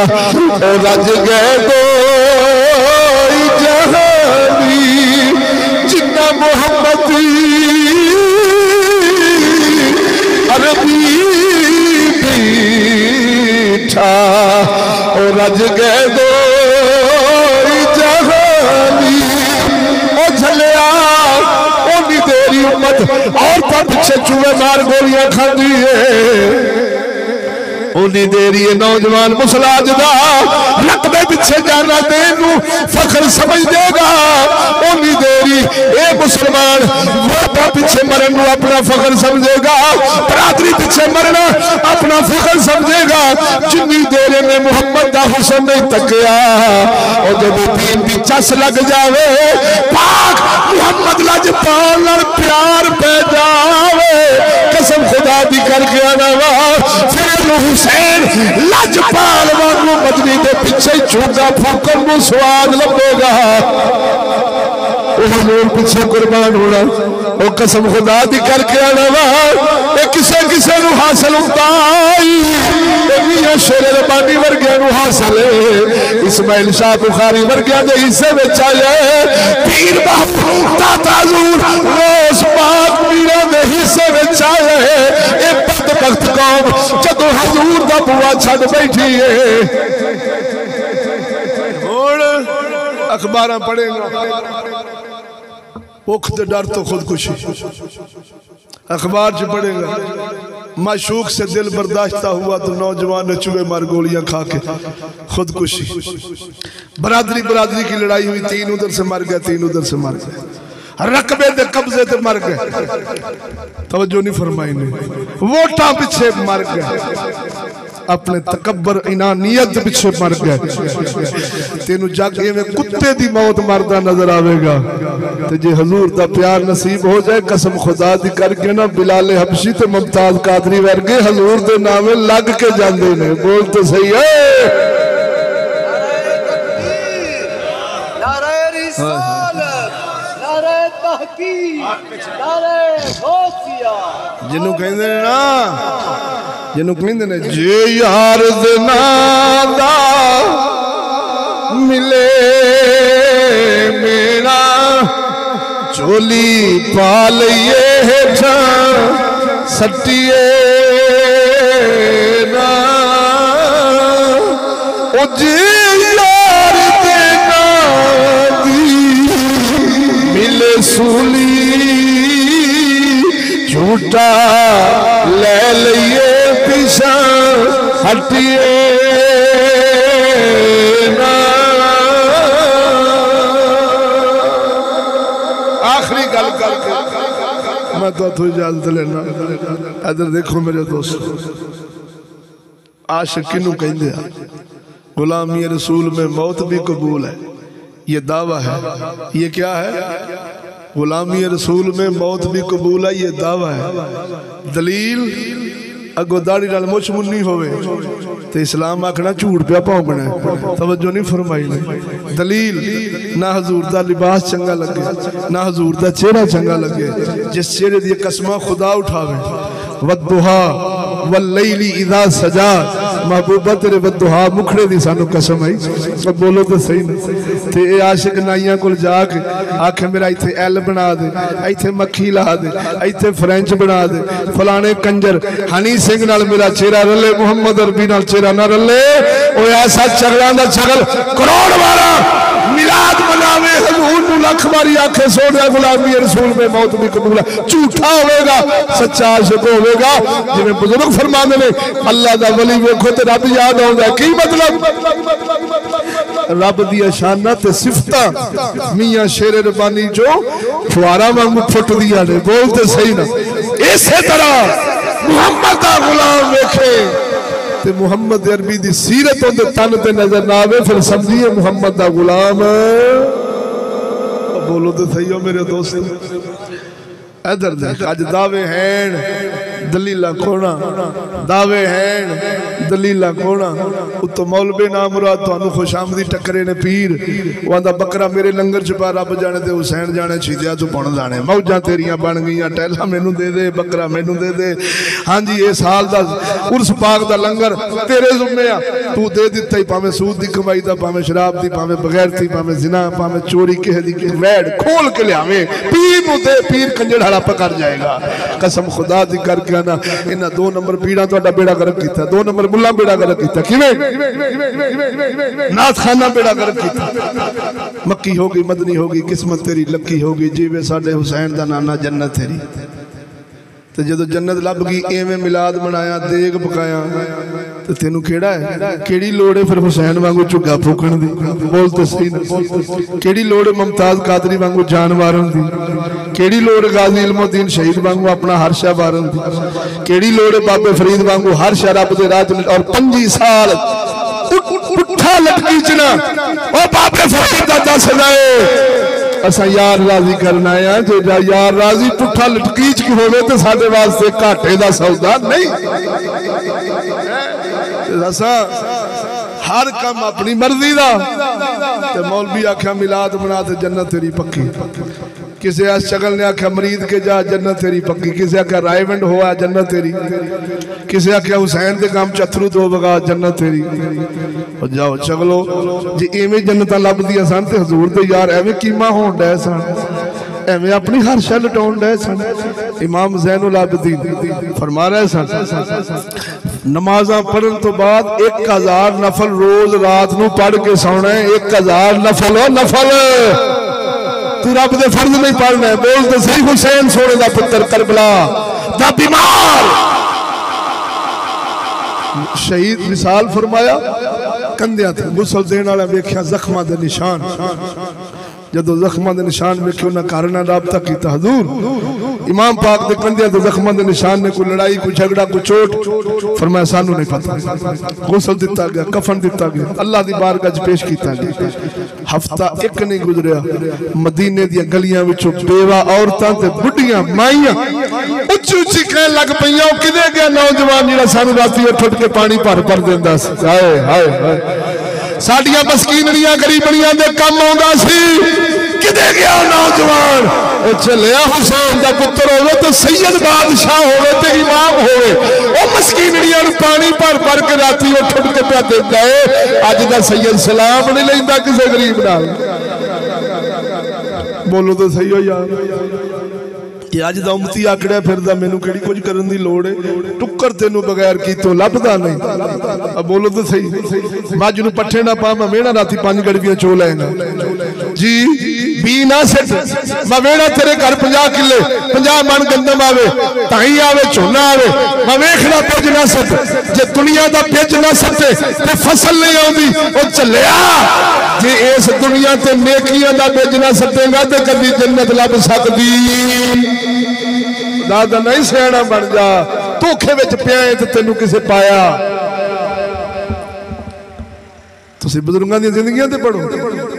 और रज गए दो जहानी जिन्ना मुहम्मद अरबी बीठा और रज गए दो जहानी। ओ झलिया ओनी तेरी उम्मत और तो पीछे चूहे मार गोलियां खाती है। उन्नी देरी नौजवान मुसलाज दा रकबे पिछे जाना तेनू फखर समझ देगा। उन्नी देरी ए मुसलमान वोटा पिछे मरन अपना फखर समझेगा, बरादरी पिछे मरना अपना फखर समझेगा। जिन्नी देर में मुहम्मद दा हुसन नहीं तकिया और जब दीन दी चस लग जावे पाक मुहम्मद लजपाल नाल प्यार पै जावे। कसम खुदा दी करके आना वा फिर हुसैन लजपाल वांगू मदनी दे पिछे छूटा फूकन को स्वाद लभेगा। हजूर पिछे कुर्बान होना वो कसम खुदा दी करके आना वा किसे किसे नु हासिल होता शेर रबानी वर्गिया नु हासिल है। इस्माइल शाह बुखारी वर्गिया दे हिस्से विच आए पीर महमूद दाता हजूर रोज पाक मीरा दे हिस्से विच आए। ए बदबख्त कौम जदों हजूर दा बुआ छड़ बैठी है। हुण अखबारां पढ़ेगा भुख दे डर तो खुदकुशी, अखबार च पढ़ेगा माशूक से दिल बर्दाश्ता हुआ तो नौजवान ने चूहे मार गोलियां खा के खुदकुशी। बरादरी बरादरी की लड़ाई हुई, 3 उधर से मर गए 3 उधर से मर गए। रकबे दे कब्जे ते मर गए, तवज्जो नहीं फरमाई ने। वोटा पीछे मर गए, अपने तकबर इनानियत पीछे मर गए। तेनू जग में कुत्ते दी मौत मरदा नजर आवेगा ते जे हजूर दा प्यार नसीब हो जाए कसम खुदा दी करके ना बिलाल हबशी ते मुमताज कादरी वर्गे हजूर दे नामे लग के जांदे ने। बोल तो सही है। जिन्हों कहते ना जिन्हों कहते ने जे यार दा मिले मेरा चोली पाल ये सटिए ना ओ जे यार देना दी मिले सूली बूटा ले लिये पीछा हटिए ना। आखिरी गल करके मैं तो इजाजत लेना। इधर देखो मेरे दोस्त, आशिक किनू कहंदे आ? गुलामी रसूल में मौत भी कबूल है, ये दावा है। ये क्या है? गुलामी रसूल में मौत भी कबूल है, ये दावा है। दलील अगो दाढ़ी नाल मुछ मुन्नी होवे तो इस्लाम आखना झूठ पिया भौंकना है। तवज्जो नहीं फरमाई ने। दलील ना हजूर दा लिबास चंगा लगे, ना हजूर दा चेहरा चंगा लगे। जिस चेहरे दी कसमा खुदा उठावे। वद्दुहा वल्लैली इज़ा सजा, महबूबा तेरे वद्दुहा मुखड़े दी सानू कसम आई। अब बोलो तो सही ना। ते ए आशिक नाइयां कोल जाके आखे मेरा इथे एल बना दे, इथे मक्खी ला दे, इथे फ्रेंच बना दे, फलाने कंजर हनी सिंह नाल मेरा चेहरा रले, मुहम्मद अरबी नाल चेहरा ना रले। ओ ऐसा चगलां दा चगल करोड़ वाला मिलाद मनावे, हजूर नू लख बारी आखे सोनिया गुलामी रसूल में मौत भी कबूल है। झूठा होवेगा, सच्चा आशिक होवेगा। जिवें बुजुर्ग फरमांदे ने अल्लाह दा वली वेखो ते रब याद आउंदा। की मतलब? रब दी शाना ते सिफतां मियां शेर रब्बानी जो फुआरा वांगू फुटदियां ने। बोलते सही ना। इसे तरह मुहम्मद दा गुलाम वेखे ते मुहम्मद अरबी दी सीरत उहदे तन ते नजर ना आवे, फिर समझिए मुहम्मद दा गुलाम। बोलो तो सही हो मेरे दोस्त। इधर देख, अज दावे हैं दलीला खोना, दावे हैं दलीला खोना। उतो मौलवी नाम मुराद तुहानू खुशामदी टकरे ने पीर। वंदा बकरा मेरे लंगर च पा, रब जाने ते हुसैन जाने, छीदिया तू बन जाने। मौजा तेरियां बन गईयां, टैला मैनू दे दे, बकरा मैनू दे दे। हाँ जी, ये साल दा उर्स पाक दा लंगर तेरे जुम्मे आ, तू दे दिता ही। भावें सूद दी कमाई दा, भावें शराब दी, भावें बगैरती, भावें जिना, भावें चोरी किसे दी वैड खोल के लियावे, पीर नू दे। पीर कंजर हड़प कर जाएगा। कसम खुदा दी करके ना, इन्हां 2 नंबर पीड़ा तुहाडा बेड़ा गर्क कीता, 2 नंबर मुल्ला बेड़ा गर्क कीता। किवें? नाथ खाना बेड़ा गर्क कीता। मक्की होगी, मदनी होगी, किस्मत तेरी लकी होगी। जीवे साडे हुसैन दा नाना जन्नत तेरी। तो जो जन्नत लभ गई, एवें मिलाद मनाया, देग पकाया, तो तेनू केड़ा है? केड़ी लोड़ है फिर हुसैन वांगू झुग्गा फूकण दी? बोल तो सही ना। केड़ी लोड़ है मुमताज कादरी वांगू जान वारन दी? केड़ी लोड़ है गाजी इल्मुद्दीन शहीद वांगू अपना हर शह वारन दी? केड़ी लोड़ है बाबे फरीद वांगू हर शह रब दे राज और 25 साल पुट्ठा लटकी चना। ओ बाबे फरीद दा दस जाए असा यार राजी करना है। जो यार राजी पुट्ठा लटकीच की होवे तो साडे वास्ते घाटे दा सौदा नहीं। असा हर काम अपनी मर्जी दा। ते मौलवी आख्या मिलाद बना ते जन्नत तेरी पक्की। किसी शगल ने आख्या मरीद के जा, जन्नत तेरी पक्की। किसी आख्या रायविंड होआ, जन्नत तेरी। किसी आख्या हुसैन के काम चथरू दो बगा, जन्नत तेरी। और जाओ चगलो जी इवें जन्नत लभदियां सन ते हजूर दे यार एवें कीमा होण डे सन, एवें अपनी हर शह लटाउण डे सन। इमाम ज़ैनुल आबिदीन फरमा रहे सन नमाज़ां पढ़न तो बाद 1000 नफल रोज रात नूं पढ़ के सौना है। 1000 नफल हो नफल, तू रब दे फर्ज नहीं पढ़ना है। बोल तो सही। हुसैन सोने दा पुत्र करबला दा बीमार शहीद विसाल फरमाया, कंधियां ते गुसल देने वाला वेख्या जख्मां दे निशान। जदों जख्मां दे निशान वेखे उन्हां घर नाल राबता कीता। हजूर इमाम पाक दे कंधियां ते जख्मां दे निशान ने कोई लड़ाई, कोई झगड़ा, कोई चोट? फरमाया सानू नहीं पता। गुसल दिता गया, कफन दिता गया, अल्लाह दी बारगाह च पेश कीता गया। हफ्ता एक नहीं गुजरिया, मदीने दी गलियां विचों बेवा औरतां ते बुढ़ियां माइयां उच्ची उच्ची कहन लग पईयां, ओ किदे गया नौजवान जिहड़ा सानू राती उठ उठ के पानी भर भर देंदा सी। हाय हाय हाय, साडियां मस्कीनड़ियां गरीबड़ियां दे काम आउंदा सी। किदे गया नौजवान? ओ चलिया हुसैन दा पुत्र होवे तो सैयद बादशाह होवे ते इमाम होवे, ओ मस्कीनड़ियां नूं पानी भर भर के राती उठ उठ के पिया देंदा है। अज दा सैयद सलाम नहीं लैंदा किसे गरीब नाल। बोलो तो सही हो यार। कि अज दा उम्मती आकड़िया फिरदा मैनू किहड़ी कुछ करन दी लोड़ है? टुक्कर तेनू बगैर कीतों लभदा नहीं। अब बोलो तो सही। मज नूं पट्ठे ना पा, मैं मेहना राती 5 गड़वियां चो लैंगा जी। बी ना सिट मैं वेड़ा तेरे घर 50 किले 50 मन गंदम आवे ताई आवे झोना आवे मैं वेखदा पिज ना सट जे दुनिया दा पिज ना सटे ते फसल नहीं आउंदी ओ चलिया जे इस दुनिया ते नेकियां दा पिज ना सटेगा ते कदी जन्नत लभ सकदी दादा नहीं सियाना बन जा धोखे विच पिया ते तैनू किसे पाया तुसी बुजुर्गों दी जिंदगियां ते पढ़ो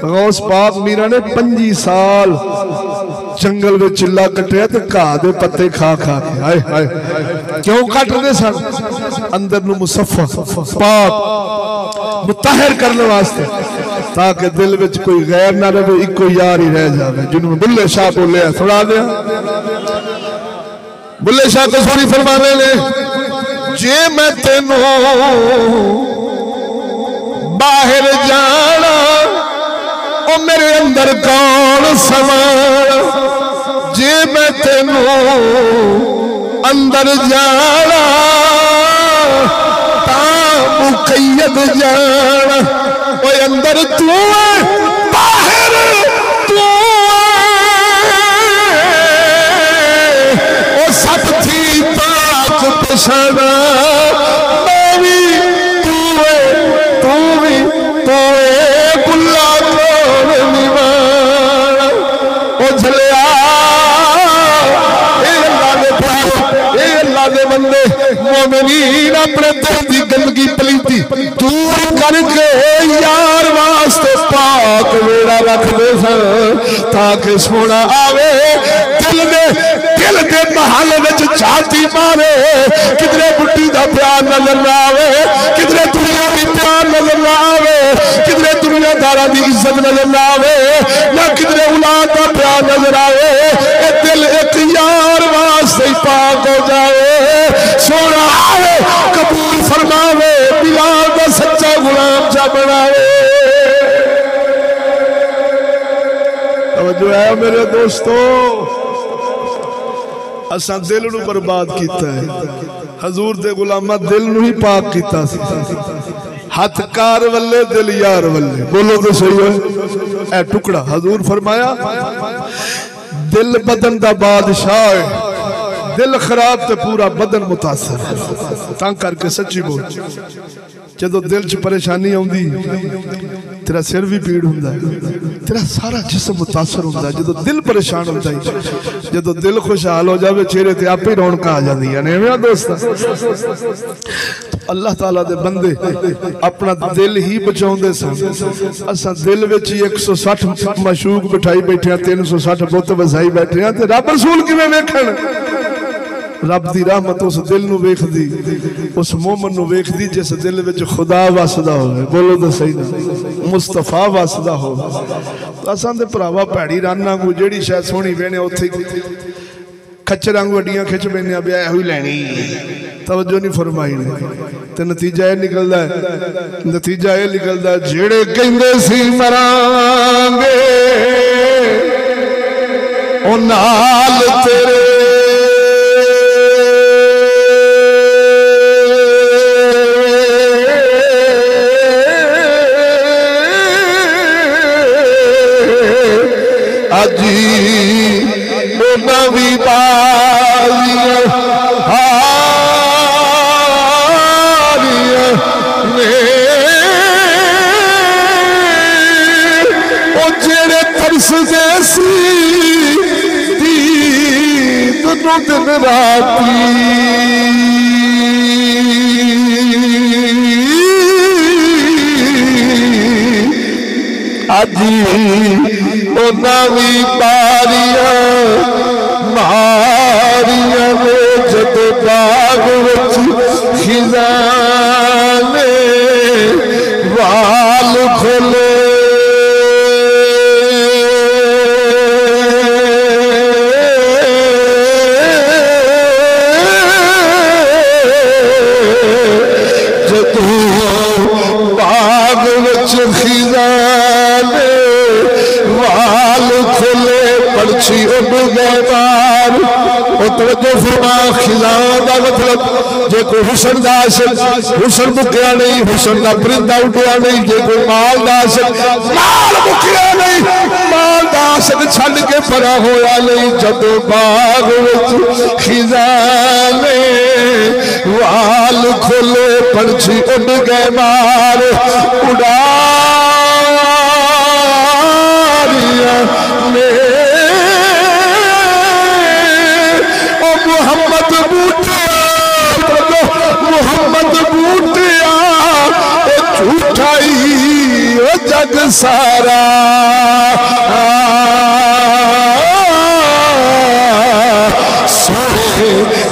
गौस पाक मीरा ने 25 साल जंगल में चिल्ला कटिया ते घाह दे पत्ते खा खा के हाय हाय क्यों कटदे सन अंदर नु मुसफ़ा पाक मुतहर करने वास्ते ताकि दिल विच कोई गैर ना रहे इको यार ही रह जावे जिन्होंने बुल्ले शाह बोले सुना दिया बुल्ले शाह को सोनी फरमाने ने जे मैं तेनू बाहर जाना ओ मेरे अंदर कौन सवार जे मैं तेनू अंदर जाना ता मुकैयद जाना ओ अंदर तू बाहर तू ओ सब थी पाक पछाना मोमिनीन अपने दिल की गंदगी पलीती दूर करके यार वास्ते पाक वेड़ा रख दे ताकि सोना आवे दिल के महल विच झाती मारे किधरे बुढ़ी का प्यार नजर ना आवे किधरे दुनिया की प्यार नजर ना आवे किधरे दुनियादारा की इज्जत नजर ना आवे ना किधरे औलाद का प्यार नजर आवे दिल एक यार वास्ते पाक हो जाए सोना आवे कबूल फरमावे बिलाल का सच्चा गुलाम चा बनावे जो है मेरे दोस्तों असा दिल नू बर्बाद किया है हजूर दे गुलामा दिल नू ही पाक किया हथ कार वल्ले दिल यार वल्ले बोलो तो सही है ए टुकड़ा हजूर फरमाया दिल बदन का बादशाह है दिल खराब तो पूरा बदन मुतासर है तंग करके सच्ची बोल जो दिल च परेशानी आउंदी तेरा सिर भी पीड़ हुंदा है तेरा सारा जिस्म मुतासर हुंदा है जो दिल परेशान होता है जो दिल खुशहाल हो जाए चेहरे ते आपे रौनक आ जांदियां ने मेरा दोस्त अल्लाह ताला दे बंदे अपना दिल ही बचाउंदे सन असां दिल विच 160 मशूक बिठाई बैठे 360 बुत वसाई बैठे ते रब रसूल किवें वेखण रब दी रहमत उस दिल नू वेखदी उस मोमन नू वेखदी जिस दिल विच खुदा वसदा होवे बोलो तो सही ना मुस्तफा वसदा हो असां दे भरावा भैड़ी राना को जेड़ी शायद सोहनी वेने उत्थे खच्चर वांगू अड्डियां खिच बैठे ब्याह हुई लैनी तवज्जो नहीं फरमाई ने ते नतीजा ये निकलदा है जेड़े कहंदे सी मरांगे ओ नाल तेरे नवी बालियां हारियां ने ओ जेड़े तरसदे सी दोनों दिन राती अजी ओ नवी बालियां मारियां ने जद बाग विच खिज़ाने वाल खोले जद बाग विच खिज़ाने वाल खोले पर्ची उड़ गए बार तवज्जो फरमा खिज़ान दा मतलब जे कोई हुसन दा आशिक हुसन मुक्या नहीं, हुसन दा परिंदा उड़िया नहीं। जे कोई माल दा आशिक माल मुक्या नहीं, माल दा आशिक छड़ के परा होया नहीं। जदों बाग विच खिजाने वाल खोले पंछी उड़ गए मार उड़ारिया में। ओ मोहम्मद बूटिया, मोहम्मद बूटिया झूठाई ओ जग सारा।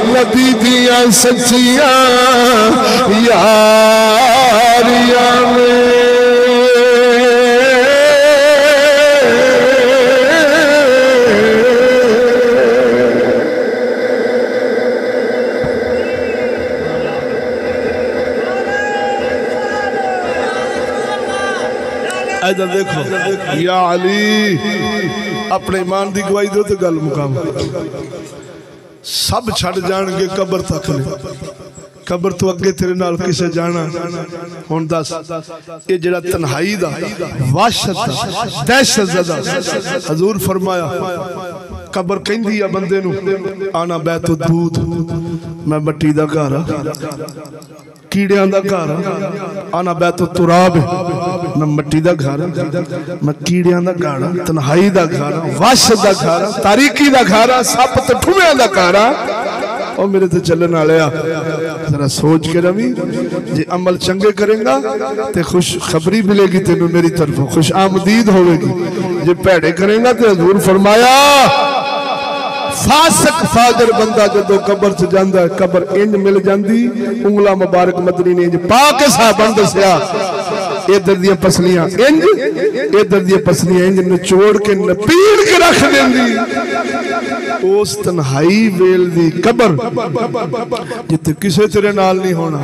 नबी दिया सच्चिया यारिया में। इधर देखो या अली, अपने ईमान की गवाही दो तो गल मुकाम। सब छड़ जाणगे कबर तक ने, कबर तो अगे तेरे नाल किसे जाना। हुण दस ये जेड़ा तन्हाई दा वहशत दहशत ज़दा हजूर फरमाया कबर कहंदी आ बंदे नू आना बैतुल दूत, मैं मट्टी दा घर कीड़ियां दा घर। आना बैतुल तुराब, मैं मट्टी दा घर, मैं कीड़ियां दा घर, तन्हाई दा घर, वहशत दा घर, तारीकी दा घर, सप ते ठुमियां दा घर। और मेरे ते चलने वाले जरा सोच के रवी, जे अमल चंगे करेगा तो खुश खबरी मिलेगी तेनू मेरी तरफ, खुश आमदीद होगी। जे भैड़े करेगा तो हजूर फरमाया फासिक फाजर बंदा जो कबर च जाता है, कबर इंज मिल जाती उंगला मुबारक मदनी ने इंज पा के साहबान दसिया इधर दियां पसलियां इंज, इधर दियां पसलियां इंज निचोड़ के नपीड़ के रख देंदी। उस तन्हाई वेल दी कबर जिथे किसे तेरे नाल नहीं होना,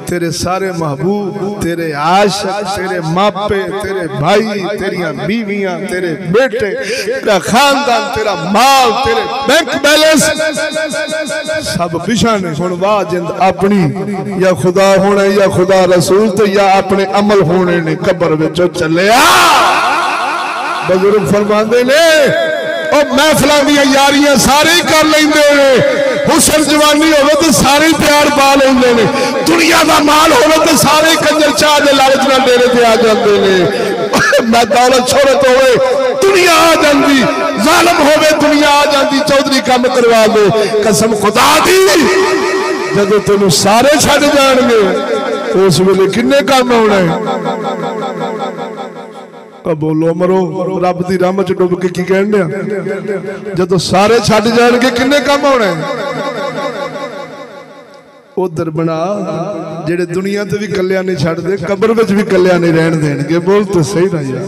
तेरे सारे महबूब, तेरे आशिक, तेरे मापे, तेरे भाई, तेरियां बीवियां, तेरे बेटे, तेरा खानदान, तेरा माल, तेरे बैंक बैलेंस सब पिछा ने। हुण वाह जिंद अपनी या खुदा होना या खुदा रसूल तो या अपने अमल होने ने कबर विचों चलिया। बुजुर्ग फरमांदे ने महफिलों दी यारियां सारे ही कर लेंदे ने, हुसन जवानी होवे तो सारे प्यार पा लेंदे ने, दुनिया का माल होवे तो सारे कंजर चाह दे लालच नाल डेरे ते आ जांदे ने। मैं दौलत शोहरत होवे दुनिया आ जाती, जालिम होवे दुनिया आ जाती, चौधरी काम करवा दे। कसम खुदा दी जदों तेनू सारे छड्ड जाणगे उस वेले किन्ने काम होना है। बोलो मरो रब की राह च डुब के की कहने जदों सारे छड्ड जाणगे किन्ने काम होना है। उधर बना जेड़े दुनिया ते भी कलिया नहीं छड्डदे कबर विच भी कलिया नहीं रहन देणगे। बोल तो सही ना यार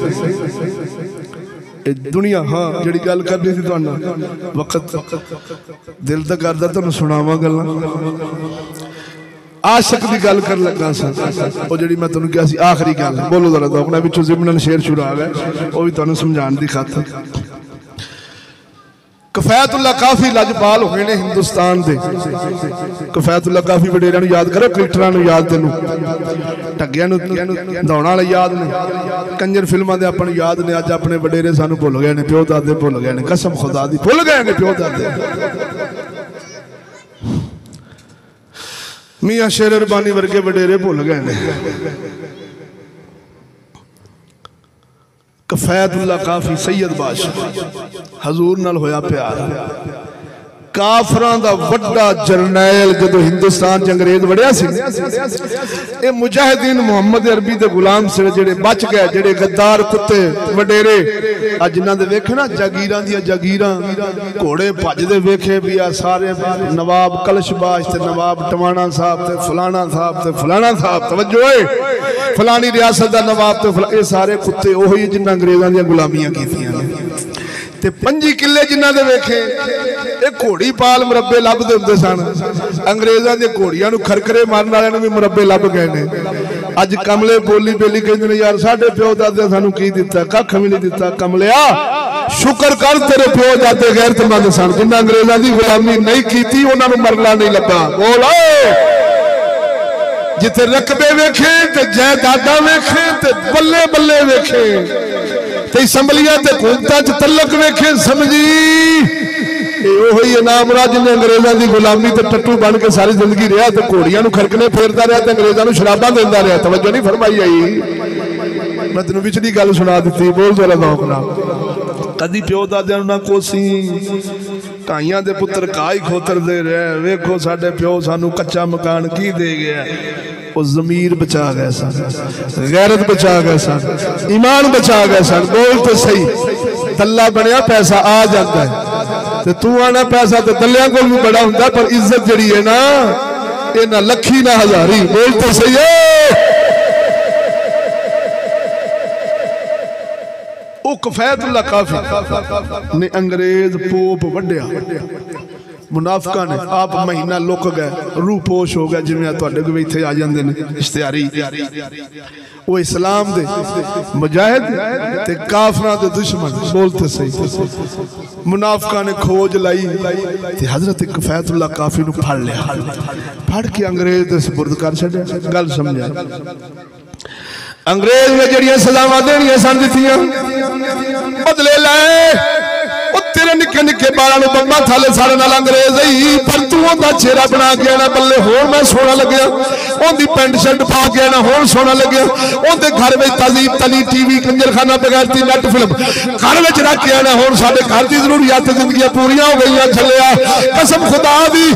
दुनिया। हाँ जी गल करनी थी तुहाडे नाल वक्त दिल तो करदा तुहानूं सुणावां गल्लां। आशिक की गल कर लगा वो जी मैं तुहानूं कहा सी आखिरी गल। बोलो जरा तो अपने पिछों जिमनन शेर शुरू आ गए वो भी तुहानूं समझाने की खातर। कफैतुल्लाह काफी लजपाल हुए ने हिंदुस्तान दे। कफैतुल्लाह काफी वडेरियां नूं याद करो, क्रिकेटरां नूं याद, तेनूं ठग्गियां नूं दौड़ां वाले याद ने, कंजर फिल्मां दे आपां नूं याद ने। अज अपने वडेरे सानूं भुल गए ने, प्यो दादे भुल गए ने, कसम खुदा दी भुल गए ने प्यो दादे। मियां शेर रबानी वर्गे वडेरे भुल गए ने। कफैतुल्लाह काफी सैयद बादशाह हजूर नाल होया प्यार। काफरां दा वड्डा जरनैल जदों हिंदुस्तान च अंग्रेज वड़िया सी, ये मुजाहिदीन मुहम्मद अरबी दे गुलाम से जेड़े बच गए, जेड़े गद्दार कुत्ते वडेरे अज जिन्हां दे वेखे ना जागीरां दियां जागीरां घोड़े भजदे वेखे भी आ सारे नवाब कलशबाज ते नवाब टवाणा साहब ते फलाना साहब ते फलाना साहब, तवज्जो है फलानी रियासत दा नवाब ते ये सारे कुत्ते ओही जिन्हां अंग्रेजां दियां गुलामियां कीतियां ने। ते 5 किले जिन्हां दे वेखे एक घोड़ी पाल मुरब्बे लभदे हुंदे सन। अंग्रेजां दी घोड़ियां नूं खरखरे मारन वालियां नूं भी मुरब्बे लभ गए ने। अज कमले बोली बेली कहंदे ने यार साडे प्यो दादे सानूं की दित्ता, कख भी नहीं दित्ता। कमलिया शुक्र कर तेरे प्यो दादे गैरतमंद सन जिन्हें अंग्रेजों की गुलामी नहीं की उन्होंने मरना नहीं लगा। बोलो जिथे रकबे वेखे ते जायदादा वेखे ते बल्ले बल्ले वेखे ते असैम्बलियां ते हुकूमतां च तलक वेखे समझी ओही इनाम राज जिन्हें अंग्रेजों की गुलामी ते टट्टू बन के सारी जिंदगी रहा ते घोड़ियां नूं खड़कने फेरदा रहा ते अंग्रेजों नूं शराबां देंदा रहा। तवज्जो नहीं फरमाई आई। मैं तेनों विचली गल सुना दी बोल जरा दौक नाल। कदी प्यो दादियां नूं ना कोसी ढाइयां दे पुत्र काई खोतर दे रहे वेखो साडे प्यो सानू कच्चा मकान की दे गया। वो जमीर बचा गए सन गैरत बचा गए सन ईमान बचा गए सन। बोल तो सही दल्ला बनया पैसा आ जाता है ते तू आना पैसा तो दलिया को भी बड़ा होंगे पर इज्जत जड़ी है ना ये ना लखी ना हजारी। बोल तो सही है। कफैतुल्लाह काफी ने अंग्रेज पोप वड्या मुनाफिका ने आप महीना लुक गए रूह पोश हो गया जिवें तुहाडे कोल इत्थे आ जांदे ने इश्तिहारी वो इस्लाम दे मुजाहिद ते काफरां दे दुश्मन। बोलते सही मुनाफिका ने खोज लाई ते हजरत कफैतुल्लाह काफी नूं फड़ लिया फड़ के अंग्रेज दे सुपुर्द कर छड्या। गल समझा अंग्रेज ने जड़ियां सजावां देनियां सन दित्तियां बदले लाए तेरे निके निके बालों में बम्बा थाले सारे नाल अंग्रेज ही पर तू उहदा चेहरा बना के आना बल्ले होर मैं सोना लग्या उहदी पेंट शर्ट पा के आना होर सोना लग्या उहदे घर में तजीब तली टीवी कंजरखाना बगैरती नेट फिल्म घर में रख के आना होर साडे घर की जरूरियात जिंदगी पूरियां हो गई चलिया कसम खुदा दी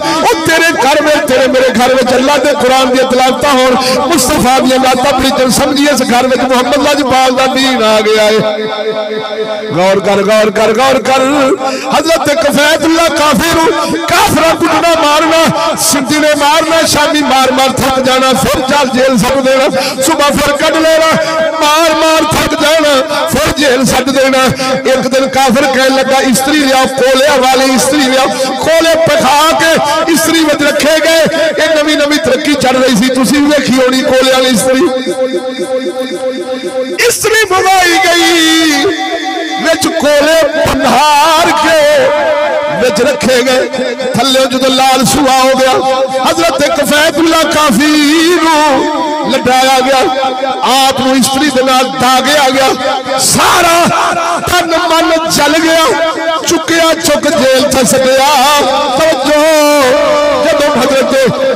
तेरे घर में तेरे मेरे घर में अल्लाह दे कुरान दी तिलावत होर मुस्तफा दी बातां पढ़ी समझिए इस घर में मुहम्मद लाजपाल दा दीन आ गया है। गौर कर गौर कर गौर कर हजरत कफैतुल्लाह काफिर काफरा कुटना मारना सिंधी ने मारना शामी मार मार थक जाना फिर चल जेल सट देना सुबह फिर कट लेना मार मार थक जाना फिर जेल सट देना। एक दिन काफिर कहने लगा स्त्री लिया कोले वाली स्त्री लिया कोले पखा के स्त्री में रखे गए। एक नवी नवी तरक्की चल रही थी तुसी भी देखी होनी कोले वाली स्त्री मंगाई गई विच कोले पंधार के विच रखे गए थले जो लाल सुहा हो गया हजरत कफैतुल्लाह काफी लटाया गया आप स्त्री के नाल दागया गया सारा तन मन जल गया चुकया चुक जेल फस गया। तो जब हजरत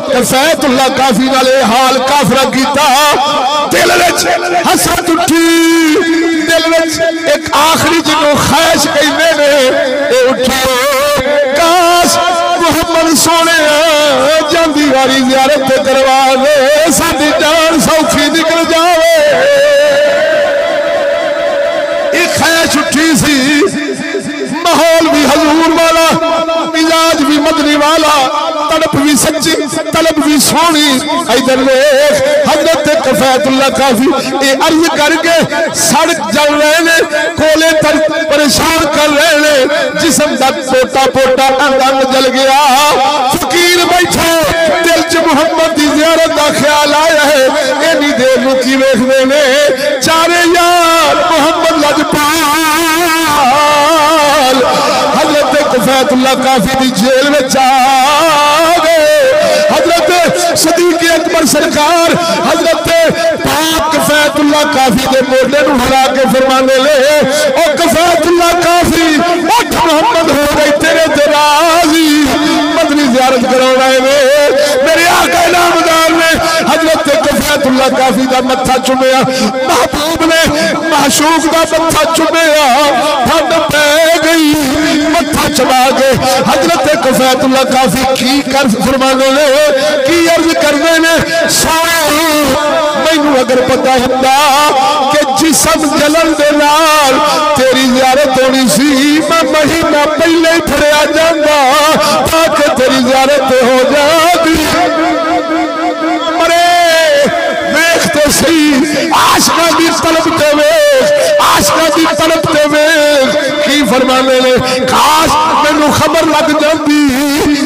कफैतुल्लाह काफी नाल हाल काफरा कीता दिल विच हसरत उठी दिल विच एक आखिरी जिन्हों ख्वाहिश कहते ने उठी काश मुहम्मद सोने जांदी वारी ज़ियारत करवा दे साडी जान सौखी निकल जावे। एक ख्वाहिश उठी सी माहौल भी हजूर वाला मिजाज भी मदनी वाला तड़प भी सच्ची तलब भी सोनी। इधर देख हजरत कफैतुल्लाह काफी ये अर्ज करके सड़क जल रहे ने कोले तर परेशान कर रहे ने जिसम का पोटा पोटा अंग अंग जल गया। फकीर बैठा दिल च मुहम्मद की ज़ियारत का ख्याल आया है इन्नी देर नूं की वेखदे ने चारे यार मुहम्मद लाजपाल हजरत कफैतुल्लाह काफी की जेल में आ गए। हजरत सदीक अकबर सरकार हजरत पाक कफैतुल्लाह काफी के मोढे नूं हिला के फरमाने ले ओ कफैतुल्लाह काफी उठ मुहम्मद हो गई तेरे ते राजी मदनी ज़ियारत कराउण आए वे मेरे आका नामदार ने हजरत कफैतुल्लाह काफी का मत्था चुमिया महबूब ने माशूक का मत्था चुमिया ठंड पै गई मत्था चबा के हजरत कफैतुल्लाह काफी की कर फरमाने ले की अर्ज करने ने मैनू अगर पता होता कि जिसम जलन दे नाल तेरी ज़ियारत होनी सी मैं महीना पहले ही फड़िया जांदा ताकि तेरी ज़ियारत हो जाती। अरे वेख तो सही आशिका दी तलब ते वेख आशिका दी तलब ते वेख की फरमाने ने काश मैनू खबर लग जाती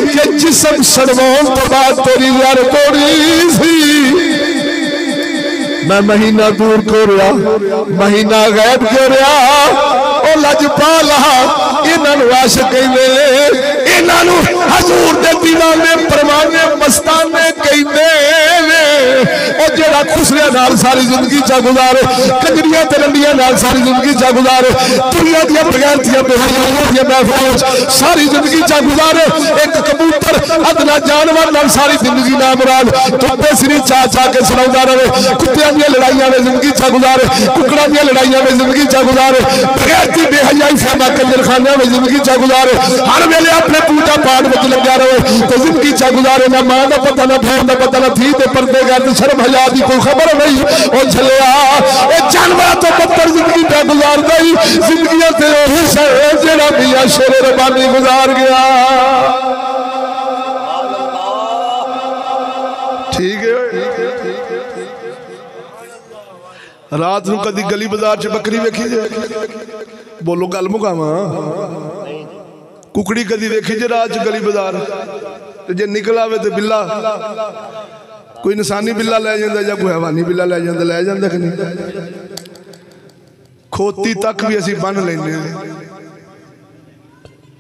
कि जिसम सड़वाउण तो बाद तेरी ज़ियारत होनी सी। मैं महीना दूर को रहा महीना गैब क्यों रहा ओ लजपाला इन्हों आशिक कहते, इन्हों हजूर दे दीवाने परवाने मस्ताने कहते। और जेड़ा खुसरिया नाल सारी जिंदगी चा गुजारे, कंजरियां ते रंडियां नाल सारी जिंदगी चा गुजारे, दुनिया दी बगैरतियां बेहयाइयां महफिलों सारी जिंदगी चा गुजारे, एक कबूतर अदना जानवर नाल सारी जिंदगी ना मुराद तुप्पे सिरी चा चा के सुनाउंदा रहे, कुत्तियां दी लड़ाइयां में जिंदगी चा गुजारे, कुकड़ां दी लड़ाइयां में जिंदगी चा गुजारे, बगैरती बेहयाई फैदा कंजरखानियां में जिंदगी चा गुजारे, हर वेले अपने पूजा पाठ में लगा रहे तो जिंदगी चा गुजारे। ना मां का पता ना बहन का पता ना थी ते पर्दे गैर शर्म हया की कोई खबर नहीं। और चलिया जानवर तो बदतर जिंदगी पे गुजार गई, जिंदगी जेड़ा मियां शेर रबानी गुजार गया। ठीक है। रात नूं कदी गली बाजार च बकरी वेखी जे? बोलो गल मुकावा। कुकड़ी कदी देखी जे रात च गली बाजार? जे निकल आवे तो बिल्ला, कोई इंसानी बिल्ला लै जांदा या कोई हैवानी बिल्ला लै जांदा कि नहीं? खोती तक भी असी बन लेने,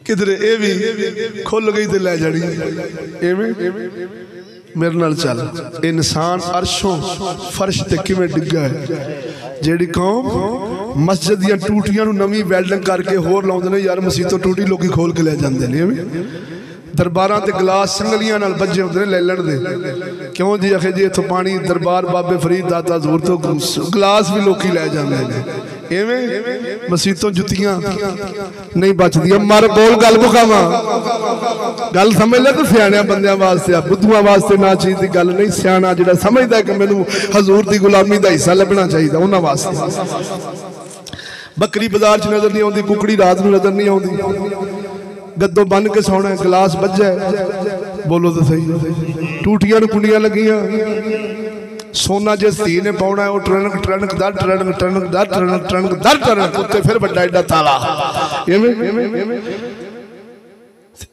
किधरे ये भी खुल गई तो लै जानी। मेरे नाल चल, इंसान अरशों फर्श ते किवें डिग्गा है। जेड़ी कौम मस्जिद दियां टूटियां नूं नवीं वेल्डिंग करके होर लाउंदे ने, यार मसीह तो टूटी लोग खोल के लै जांदे ने। दरबारां ते गिलास संगलियां नाल बजे होंदे ने लैलण दे। क्यों जी? आखे जी इत्थों पानी दरबार बाबे फरीद दाता हजूर तो गिलास भी लोकी लै जांदे ने। एवें मसीतों जुतियां नहीं बचदियां। मर बोल गल मुकावा। गल समझ ले तो सियाणियां बंदियां वास्ते, बुद्धुआं वास्ते ना चीज की गल नहीं। सियाणा जिहड़ा समझदा कि मैनूं हजूर दी गुलामी दा हिस्सा लभना चाहिए, उन्हां वास्ते। बकरी बाजार च नजर नहीं आउंदी, कुकड़ी रात नूं नजर नहीं आउंदी। गद्दों बन के सोना, गिलास बज्जा, बोलो तो सही। टूटियां नूं कुंडियां लगियां, सोना जिस धी ने पाउना है वो टरनक टरनक दर टरनक टरनक दर टरनक टरनक दर टरनक उत्ते फिर बड़ा एडा ताला।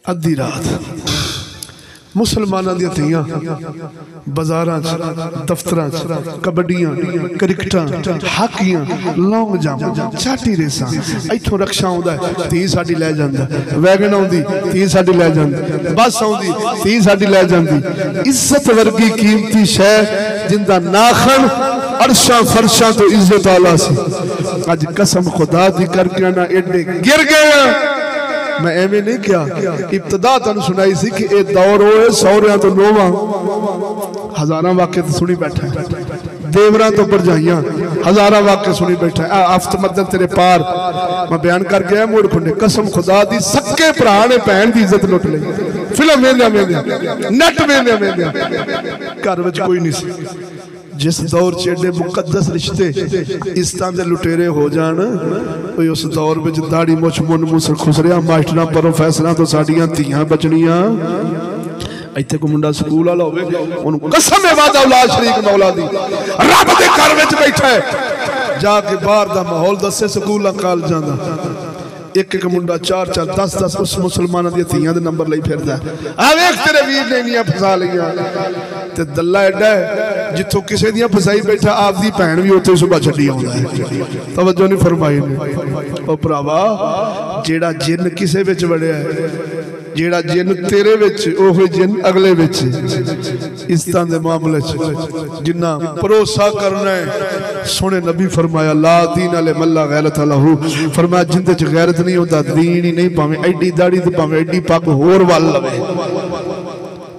अद्धी रात मुसलमानों दी धीआं बाजारां च, दफ्तरां च, कबड्डियां, क्रिकेटां, हाकियां, लौंग जंप, चाटी रेसां, इत्थों रक्षा आउंदा धी साडी लै जांदा, वैगन आउंदी धी साडी लै जांदी, बस आउंदी धी साडी लै जांदी। इज्जत वर्गी कीमती शै जिंदा नाखन अरशां फरशां तो इज्जत आला सी, अज कसम खुदा दी करके ना एडे गिर गए। मैं एवं नहीं क्या इब्तदा तुहानू सुनाई सी कि यह दौर होए सौरियां तो नोवां, हजारां वाक़े तो सुनी बैठा, देवरां तो भरजाइयां हजारां वाक़े सुनी बैठा। आफत मदन तेरे पार मैं बयान करके आया मोड़ खुंडे। कसम खुदा दी सक्के भरा ने भैन दी इज्जत लुट ली। फिल्म वेंदियां वेंदियां, नट वेंदियां वेंदियां, घर विच कोई नहीं सी। जिस दौर च एडे मुकद्दस रिश्ते इस तरह के लुटेरे हो जान, उस दौर में दाड़ी मुछ मुन मुसर खुसरिया मास्टरां प्रोफैसरां तो साडियां धीआं बचनियां। इत्थे कोई मुंडा स्कूल वाला होवे, उन्होंने कसम है वादा औलाद शरीक मौला दी रब दे घर विच बैठा है, जाके बाहर दा माहौल दसे स्कूल कॉलेजां दा। एक एक मुंडा 4-4 10-10 उस मुसलमानों दी धीआं दे नंबर लई फिरदा। आ वेख तेरे वीर ने इन्नियां फसा लईयां ते दल्ला एडा है जिथों किसी दियां फसाई बैठा आपदी भैन भी उत्थे सुबह छड्डी आउंदा है। तवज्जो नहीं फरमाई ने। ओ भरावा जेड़ा जिन किसे विच वड़िया है, जेड़ा जिन तेरे विच ओही जिन अगले विच। इस तरह दे मामले च जिन्ना भरोसा करना है, सोने नबी फरमाया ला दीन अले मल्ला गैरत लहू, फरमाया जिंदे च गैरत नहीं होता दीन ही नहीं, भावें एडी दाढ़ी ते भावें एडी पग होर वल लवे।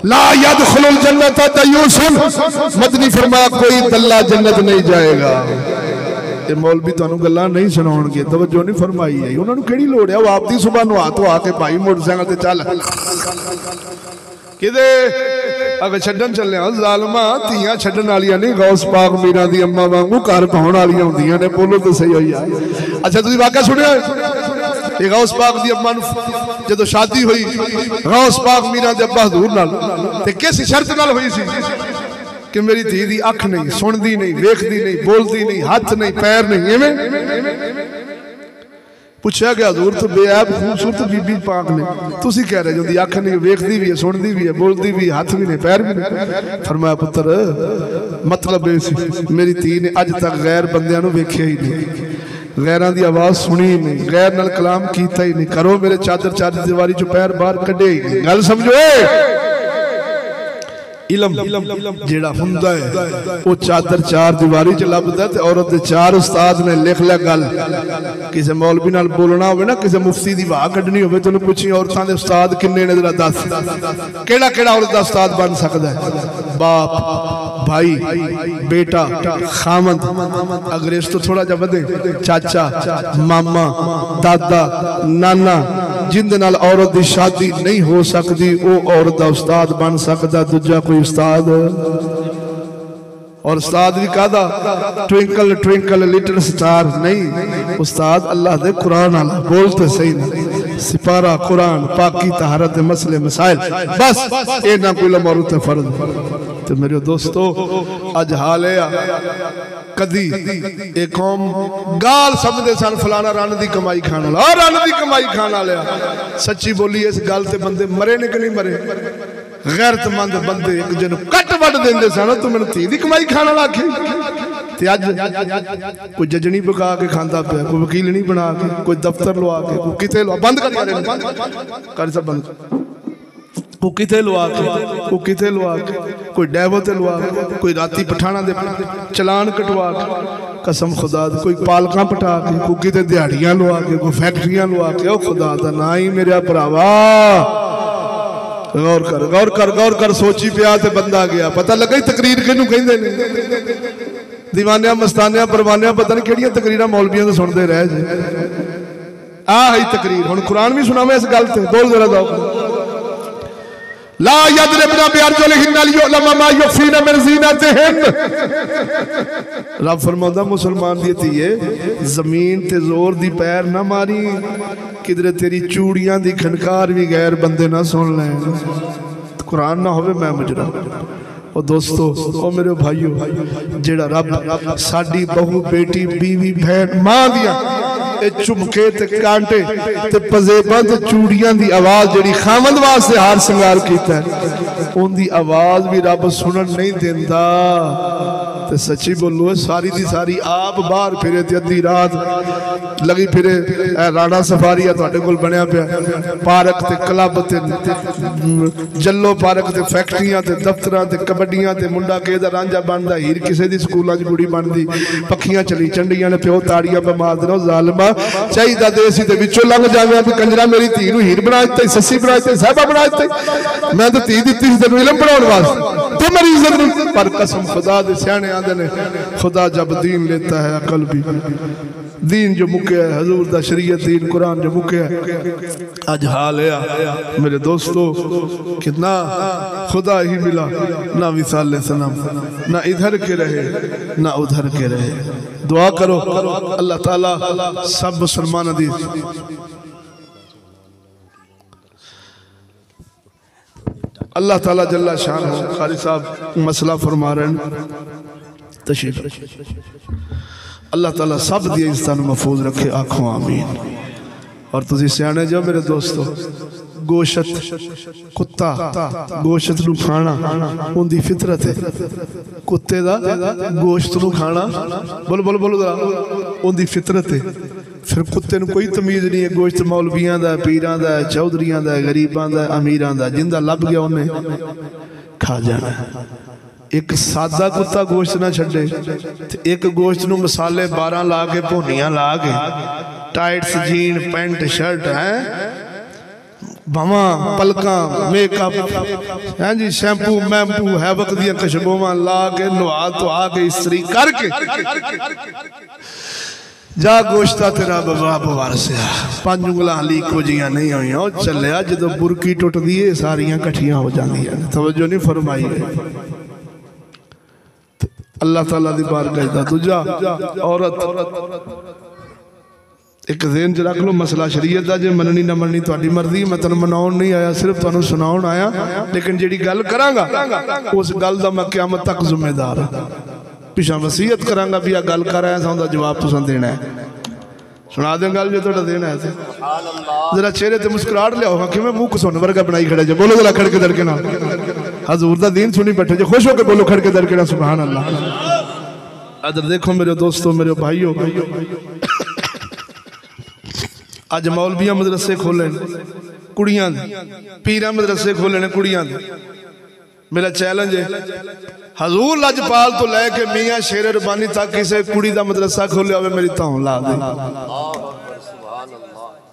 ला यदखुलुल जन्नत दयूसन, मदनी फरमाया कोई दल्ला जन्नत नहीं जाएगा। ये मौलवी तुहानू गल्लां नहीं सुनाउणगे, तवज्जो नहीं फरमाई है। उन्हां नू किहड़ी लोड़ है, वो आपदी सुबह नुहा धुआ के भाई मोटरसाइकिल ते चल किदे अगर छड्डन चले जालमा धीआं छड्डन वालियां नहीं, गौस पाक मीरां दी अम्मा वांगू घर पाउण वालियां हुंदियां ने। बोलो तो सही होई यार। अच्छा तुसीं वाक़या सुनिया ये गौस पाक दी अम्मा जदों शादी हुई गौस पाक मीरां दे अब्बा हजूर नाल, ते किस शर्त नाल हुई सी कि मेरी धी दी अख नहीं, सुनदी नहीं, वेखदी नहीं, बोलदी नहीं, हाथ नहीं, पैर नहीं। एवें पूछा गया हजूर तो बेऐब खूबसूरत बीबी पाक ने, तुसी कह रहे जो दी अख नहीं, वेखदी भी है, सुनदी भी है, बोलदी भी, हाथ भी नहीं, पैर भी नहीं। फरमाया पुत्र मतलब मेरी धी ने अज तक गैर बंदियां नूं वेखिया ही नहीं, गैरां दी आवाज़ सुनी ही नहीं, गैर नाल कलाम कीता ही नहीं, करो मेरे चादर चार दीवारी चो पैर बाहर कढ़े ही नहीं। गल समझो, इलम जेड़ा हुंदा है वो चादर चार दीवारी च लभदा ते औरत दे चार उस्ताद ने लिख लिया गल। किसी मौलवी नाल बोलना होवे ना, किसी मुफ्ती दी वाह कढनी होवे, तैनूं पुछी औरतां दे उस्ताद किन्ने ने, जरा दस केड़ा केड़ा औरत दा उस्ताद बन सकदा है? बाप, भाई, बेटा, खामद, अगर इस तो थोड़ा जा वधे चाचा, मामा, दादा, नाना, जिंदे नाल औरत दी शादी नहीं हो सकती वो औरत दा उस्ताद बन सकदा। दूजा कोई उस्ताद, और उस्ताद भी कादा ट्विंकल ट्विंकल लिटिल स्टार नहीं, उस्ताद अल्लाह दे कुरान वाला, बोलते सही नहीं, सिपारा कुरान, पाकी तहारत मसले मसाइल, बस ये ना कोई लमौरत फर्ज। तो मेरे दोस्तों अज हाल है कदी एक कौम गाल समझते सन फलाना रन की कमाई खाने वाला, रन की कमाई खाने वाला। सच्ची बोली इस गल ते बंदे मरे ने कि नहीं मरे? गैरतमंद बंदे एक जन कट वट देंदे सन, तू मैनूं धी दी कमाई खाने वाला आखे। ते अज कोई जजनी पका के खांदा पिया, कोई वकील नहीं बना के, कोई दफ्तर लवा के, कोई किते लवा बंद कर सब बंद, वो किते लवा के, वो किते लवा के, कोई डैवो ते लवा के, कोई राती पठाना दे चलान कटवा के, कसम खुदा दी, कोई पालका पटा के, कोई किते दिहाड़ियां लवा के, कोई फैक्ट्रियां लवा के। ओ खुदा दा ना ही मेरा भरावा, गौर कर गौर कर गौर कर, सोची पिया ते बंदा गया, पता लगा ही तकरीर किनू कहंदे ने। दीवानिया मस्तानिया परवानिया पता नहीं किहड़ियां तकरीरां मौलवियां तो सुनते रह जे। आ है तकरीर, हुण कुरान भी सुनावे इस गल ते, बोल जरा दो। ला यदरिबना बिअरजुलिहिन्ना लियुअलम मा युखफीना मिन ज़ीनतिहिन। रब फरमांदा मुसलमान दी धीए जमीन ते जोर दी पैर ना मारी, किधरे तेरी चूड़ियां दी खनकार भी गैर बंदे ना सुन लैन, कुरान ना होवे मैं मुजरा। ओ दोस्तों, ओ मेरे भाइयों, जेड़ा रब साडी बहू बेटी बीवी बहन मां दियां झुमके ते कांटे ते पजेबां ते चूड़ियां दी आवाज जेड़ी खामद वास्ते हार सिंगार कीता है, उनकी आवाज भी रब सुनन नहीं देंदा। ते सच्ची बोलो, सारी दी सारी आप बाहर फिरे ते अद्धी रात लगी फिरे। राणा सफारी तुहाडे कोल बनया पिया, पार्क ते क्लब ते जल्लो पार्क ते फैक्ट्रियां ते दफ्तरां ते कबड्डियां ते मुंडा किसे दा रांझा बनदा, हीर किसे दी स्कूलां च कुड़ी बनदी, पक्खियां चली चंडियां ने, प्यो ताड़ियां पे मारदे ने। जालिमा चाहिदा देसी ते विचों लंघ जावे भी कंजरा मेरी धी नूं हीर बना दित्ता, सस्सी बना दित्ता, साहिबा बना दित्ता, मैं तो धी दित्ती सी तैनूं इलम पढ़ाउण वास्ते, तू मेरी इज्जत नहीं। पर कसम खुदा दे सियाणे आंदे ने, खुदा जब दीन लेता है अकल भी, दीन जो मुके है हजूर दा शरीयत दीन कुरान जो मुके है। आज हाल है मेरे दोस्तों, कितना खुदा ही मिला, ना विसाले सनम, ना इधर के रहे ना उधर के रहे। दुआ करो अल्लाह ताला सब मुसलमान दी अल्लाह ताला जल्ला शान हो। कारी साहब मसला फरमा रहे हैं, तशरीफ अल्लाह ताला सब दी इज्जत महफूज रखे, आखो आमीन। और तुसी सियाने जो मेरे दोस्तों, गोशत कुत्ता गोशत नूं खाना उनकी फितरत है, कुत्ते दा गोश्त नूं खाना बोलो बोलो बोलो उनकी फितरत है। फिर कुत्ते नूं कोई तमीज़ नहीं है, गोश्त मौलवियां दा, पीरां दा, चौधरियां दा, गरीबां दा, अमीरां दा, जिंदा लभ गया उन्हें खा जाना। एक सादा कुत्ता गोश्त ना छड्डे, एक गोश्त नूं मसाले 12 ला के भुनियां ला के टाइट्स जीन पैंट शर्ट है भवा पलका मेकअप है जी, शैम्पू मैम्पू हैवक दियां खुशबुआं ला के नुआ धुआ के इस्त्री करके जा गोश्ता तेरा बाबा वारसिया। 5 उंगलां हली इको जियां नहीं होईयां, चलिया जो बुरकी टुटदी है सारियां कट्ठियां हो जांदियां। तवज्जो नहीं फरमाई अल्लाह ताला दी बारगाह दा। दूजा औरत एक ज़हन च रख लो, मसला शरीयत दा, जे मननी ना मननी तुहाडी मर्जी, मैं तुहानूं मनाउण नहीं आया, सिर्फ तुहानूं सुनाउण आया। लेकिन जिहड़ी गल करांगा उस गल दा मैं क़यामत तक जिम्मेदार हां। पिछा वसीयत करांगा भी आ गल कर आया सा, जवाब तुसां देना है। सुना दें गल जो तुहाडा देना है, जरा चेहरे ते मुस्कुराहट लियाओ। हाँ किवें मुंह घसुन वर्गा बनाई खड़े जो, बोलो जरा खड़के दड़के नाल, हजूर दा दीन सुनी बैठे जो, खुश होकर बोलो खड़के दड़के नाल सुभान अल्लाह। अदर देखो मेरे दोस्तों मेरे भाइयों, अज मौलवियां मदरसे खोले कुड़ियां दे, पीरां मदरसे खोले ने कुड़ियां दे। मेरा चैलेंज है हजूर लजपाल तो लैके मियाँ शेर रबानी तक किसी कुड़ी का मदरसा खोलिया हो मेरी धौन ला दे।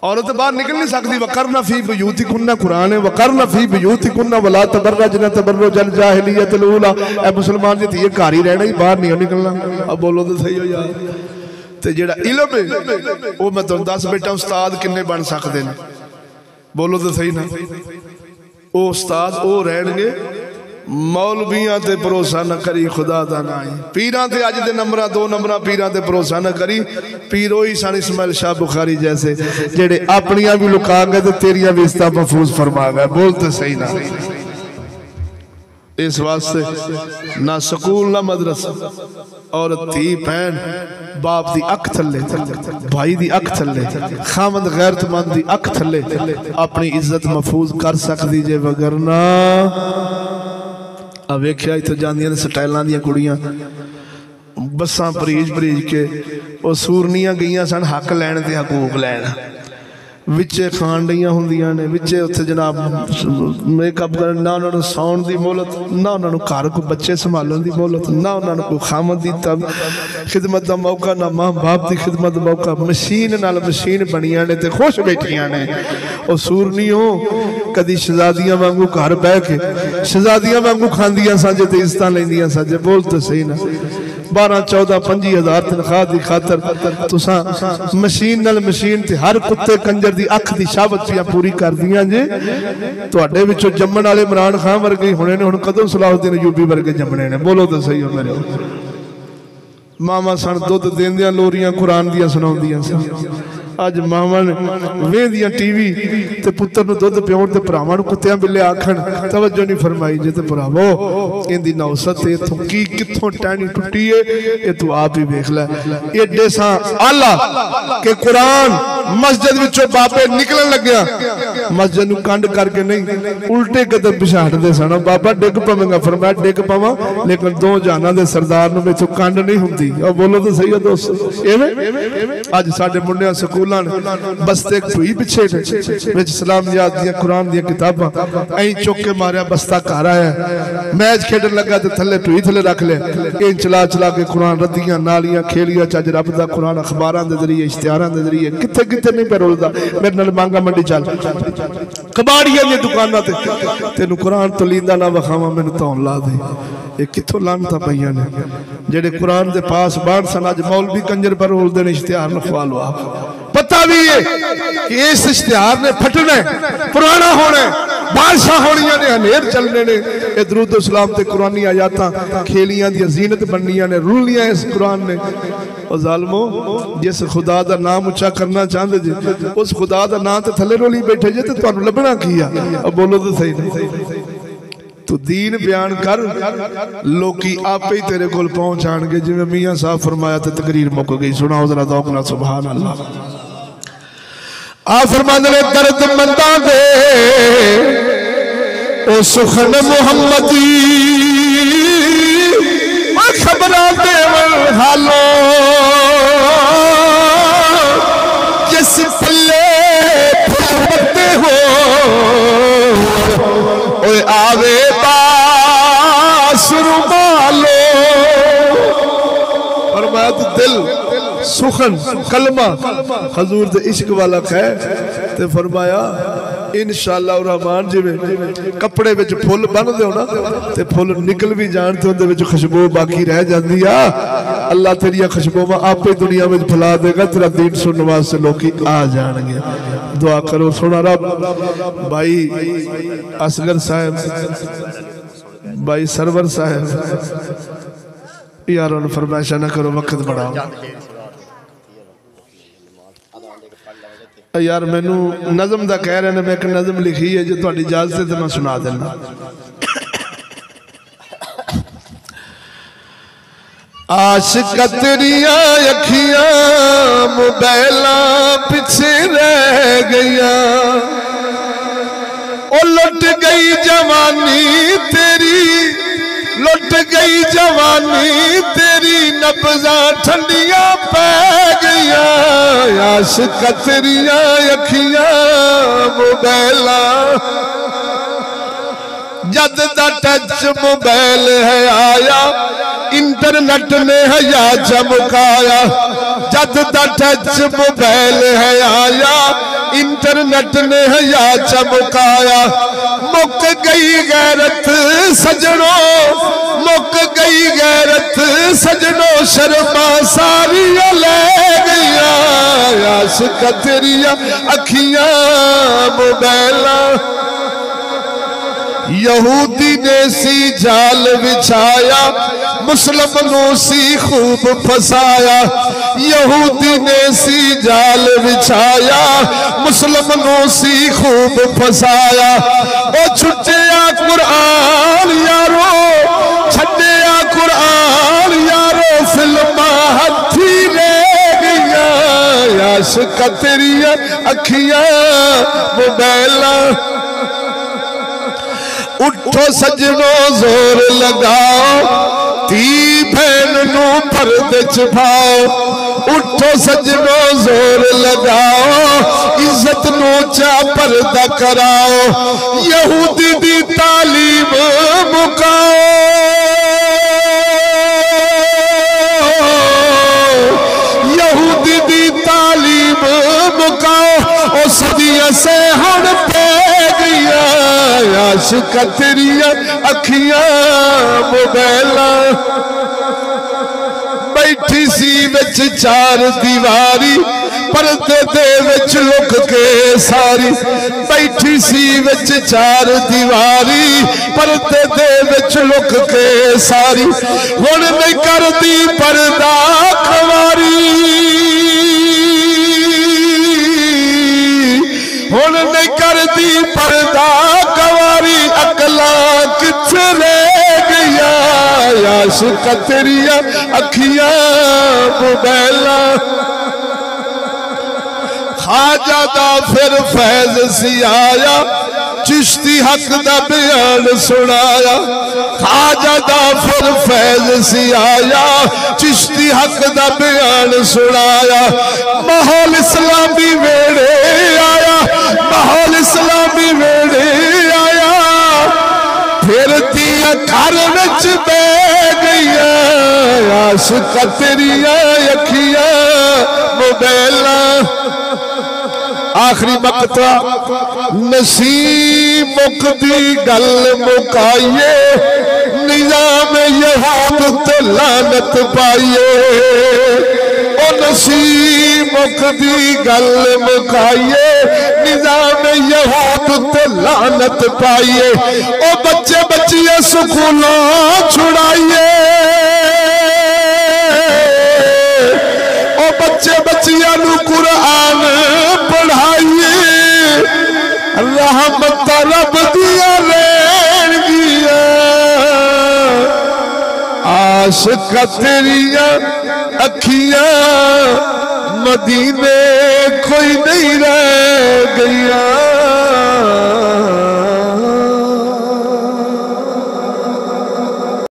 औरत बाहर निकल नहीं सकती। वकरना फी बुयूतिकुन्ना कुरान है, वकरना फी बुयूतिकुन्ना वला तबर्रजना तबर्रुजल जाहिलियतिल ऊला। ए मुसलमान जी ये घर ही रहना ही, बाहर नहीं निकलना। अब बोलो तो सही हो यार। ते जेड़ा इल्म है वो मैं तुहानू दस बेटा उस्ताद किन्ने बन सकते हैं, बोलो तो सही ना। वो उस्ताद वो रहणगे मौलवियां ते भरोसा न करी, खुदा दा ना ही पीरां ते अज दे नंबरां 2 नंबरां पीरां ते भरोसा न करी। पीर ही सन इस्माइल शाह बुखारी जैसे जेड़े अपनियां भी लुका गए ते तेरियां भी इस्ता महफूज फरमा गए, बोलते सही ना। इस वास्ते ना स्कूल ना मदरसा, और धी भैन बाप दी अख थले, भाई दी अख थले, खामद गैरतमंद दी अख थले अपनी इज्जत महफूज कर सकती जे, वगरना वेख्या इत्थे जांदियां स्टाइलां दियां कुड़ियां बसां भरीज भरीज के वो सूरनियां गईयां सन हक लैण ते हकूक लैण, विचे खान डियां हुंदियां ने, विचे उत्थे जनाब मेकअप करन, ना उन्होंने सौण दी मोहलत, ना उन्होंने घर को बच्चे संभालन दी मोहलत, ना उन्होंने कोई खामद दी तब खिदमत का मौका, ना मां बाप की खिदमत का मौका। मशीन नाल मशीन बनियां ने ते खुश बैठियां ने। और सूरनियों कदी शहजादियां वांगू घर बह के शहजादियां वांगू खांदियां सजे ते इज्जतां लैंदियां सजे, बोल तो सही ना। 12-14-25 हज़ार तनख्वाह की खातर तुसा मशीन नाल मशीन ते हर कुत्ते कंजर दी अख दी शाबत पूरी कर दियां जे। तुहाडे विचों जम्मण वाले इमरान खान वर्गे होने ने, हुण कदों सलाहुद्दीन अयूबी वर्गे जम्मणे ने, बोलो तो सही हो मेरे। मामा सन दुध देंदियां लोरियां कुरान दियां सुणाउंदियां सन। अज मावा ने वेंदियां टीवी ते पुत्तर नूं दुध पिआउण ते भरावां नूं कुत्तियां बिल्ले आखण, तवज्जो नहीं फरमाई जे। ते भरावो इहदी नौसत इत्थों की कित्थों टहनी टुटी है, ये तू आप ही वेख लै। एडे सा आला के कुरान मस्जिद विचों बाबे निकलन लग्या, मस्जिद नूं कंड करके नहीं उल्टे कदम पिछाड़दे सन। बाबा डिग पवेंगा, फरमाया डिग पवां लेकिन 2 जहानां दे सरदार नूं मेथों कंड नहीं हुंदी। और बोलो तो सही है दोस्तों, एवें अज साडे मुंडियां स्कूल बस्ते भुई पिछे विच सलाम याद दियां कुरान दियां किताबां ऐ चुक के मारिया, बस्ता घर आया, मैच खेडन लगा तो थले भुई थले रख लिया, इन चला चला के कुरान रद्दियां नालियां खेलियां। चज रब दा कुरान अखबारां दे जरिए इश्तिहारां दे जरिए किथे किथे नहीं पे रुलदा। मेरे नाल मांगा मंडी चल कबाड़ियां दी दुकानां ते तेनू कुरान तो लींदा ना वखावा, मैनू धौन ला दे। ये कित्थों लानतां पईयां ने जेड़े कुरान दे पास बाढ़ सन, अज मौलवी कंजर पर रोलदे ने इश्तिहार लखवा लो। आप पता भी है कि इस इश्तिहार ने फटना है, पुराना होना है, बारिशां होनियां ने, हनेर चलने ने। ये दरूद सलाम ते कुरानी आयातां खेलियां दी जीनत बननियां ने, रुलनियां इस कुरान ने। और जालमो जिस खुदा दा नाम उच्चा करना चाहते जे, उस खुदा दा नाम ते थले रोली बैठे जे, ते तुहानू लभना की आ? अब बोलो तो सही ना। तू दीन बयान कर, लोकी आपे ही तेरे कोल पहुंच जाणगे। जिवें मियां साहब फरमाया ते तकरीर मुक गई। सुनाओ जरा दौक नाल सुभान अल्लाह। आ फरमांदे ने दर्द मंदा दे ओ सुखन मुहम्मदी, ओ खबरां देवन हालो जिस पल्ले फरमाते हो ओए आवे बासुर मालो। फरमाया तो दिल सुखन कलमा हजूर दे इश्क वाला है। ते फरमाया इंशाअल्लाह रहमान जिवें कपड़े विच फुल बन दो ना, ते फुल निकल भी जान ते उहदे विच खुशबू बाकी रह जाती आ। अल्लाह तेरिया खुशबूवां आपे दुनिया में फैला देगा, तेरा दीन सुनने वास्ते लोग आ जाएंगे। दुआ करो सोना रब। भाई असगर साहब, भाई सरवर साहब, यार फरमाइशा ना करो, वक्त बढ़ाओ यार। मैनू नज़म का कह रहे हैं, मैं एक नज़म लिखी है जो थोड़ी इजाजत है तो मैं सुना देना। आशिक तेरिया अखियां मोबाइला पिछे रह गईया, ओ लुट गई जवानी तेरी लुट गई जवानी तेरी नब्ज़ा ठंडिया पै गईया आशिक तेरिया अखियां मोबाइला जद दा टच मोबाइल है आया इंटरनेट ने हया चमकाया जद दा टच मोबाइल है आया इंटरनेट ने हया चमकाया मुक गई गैरत सजनों मुक गई गैरत सजनों शर्मा सारी ले गईया आशिक तेरिया अखियां मोबाइला यहूदी ने सी जाल बिछाया मुस्लिम नो सी खूब फसाया यहूदी ने सी जाल बिछाया मुस्लिम नो सी खूब फसाया ओ छुटिया कुरान यारो छड़िया कुरान यारो फिल्मा हथी ले गईया आशिक तेरिया अखियां मोबाइला उठो सजनों जोर लगाओ धी बहन नू पर्दे च पाओ उठो सजनों जोर लगाओ इज्जत नू चा पर्दा कराओ यहूदी दी तालीम मुकाओ यहूदी दी तालीम मुकाओ ओ सदियां से हण पे गईया आशिक तेरिया अखियां मोबाइला बैठी सी विच चार दीवारी पर्दे दे विच लुक के सारी बैठी सी विच चार दीवारी पर्दे दे विच लुक के सारी हुण नहीं करदी पर्दा खवारी हुण नहीं करदी पर्दा कवारी अकला किथे रह गईया आशिक तेरिया अखियां मोबाइला खाजा दा फिर फैज सी आया चिश्ती हक दा बयान सुनाया खाजा दा फिर फैज सी आया चिश्ती हक दा बयान सुनाया माहौल इस्लामी वेड़े आया माहौल इस्लामी वेड़े आया फिर दिया घर विच बह गईया आशिक तेरिया अखियां मोबाइला आखिरी मकता नसीब मुकदी गल मुकाइए निजाम यहूद ते लानत पाइए ओ नसीब मुकदी गल मुकाइए निजाम यहूद ते लानत पाइए ओ बच्चे बच्चियां स्कूलों छुड़ाइए ओ बच्चे बच्चियां नू कुरान पढ़ाइए रहमत रब दिया लेन दिया आशिक तेरिया अखियां मदीने कोई नहीं रह गईया।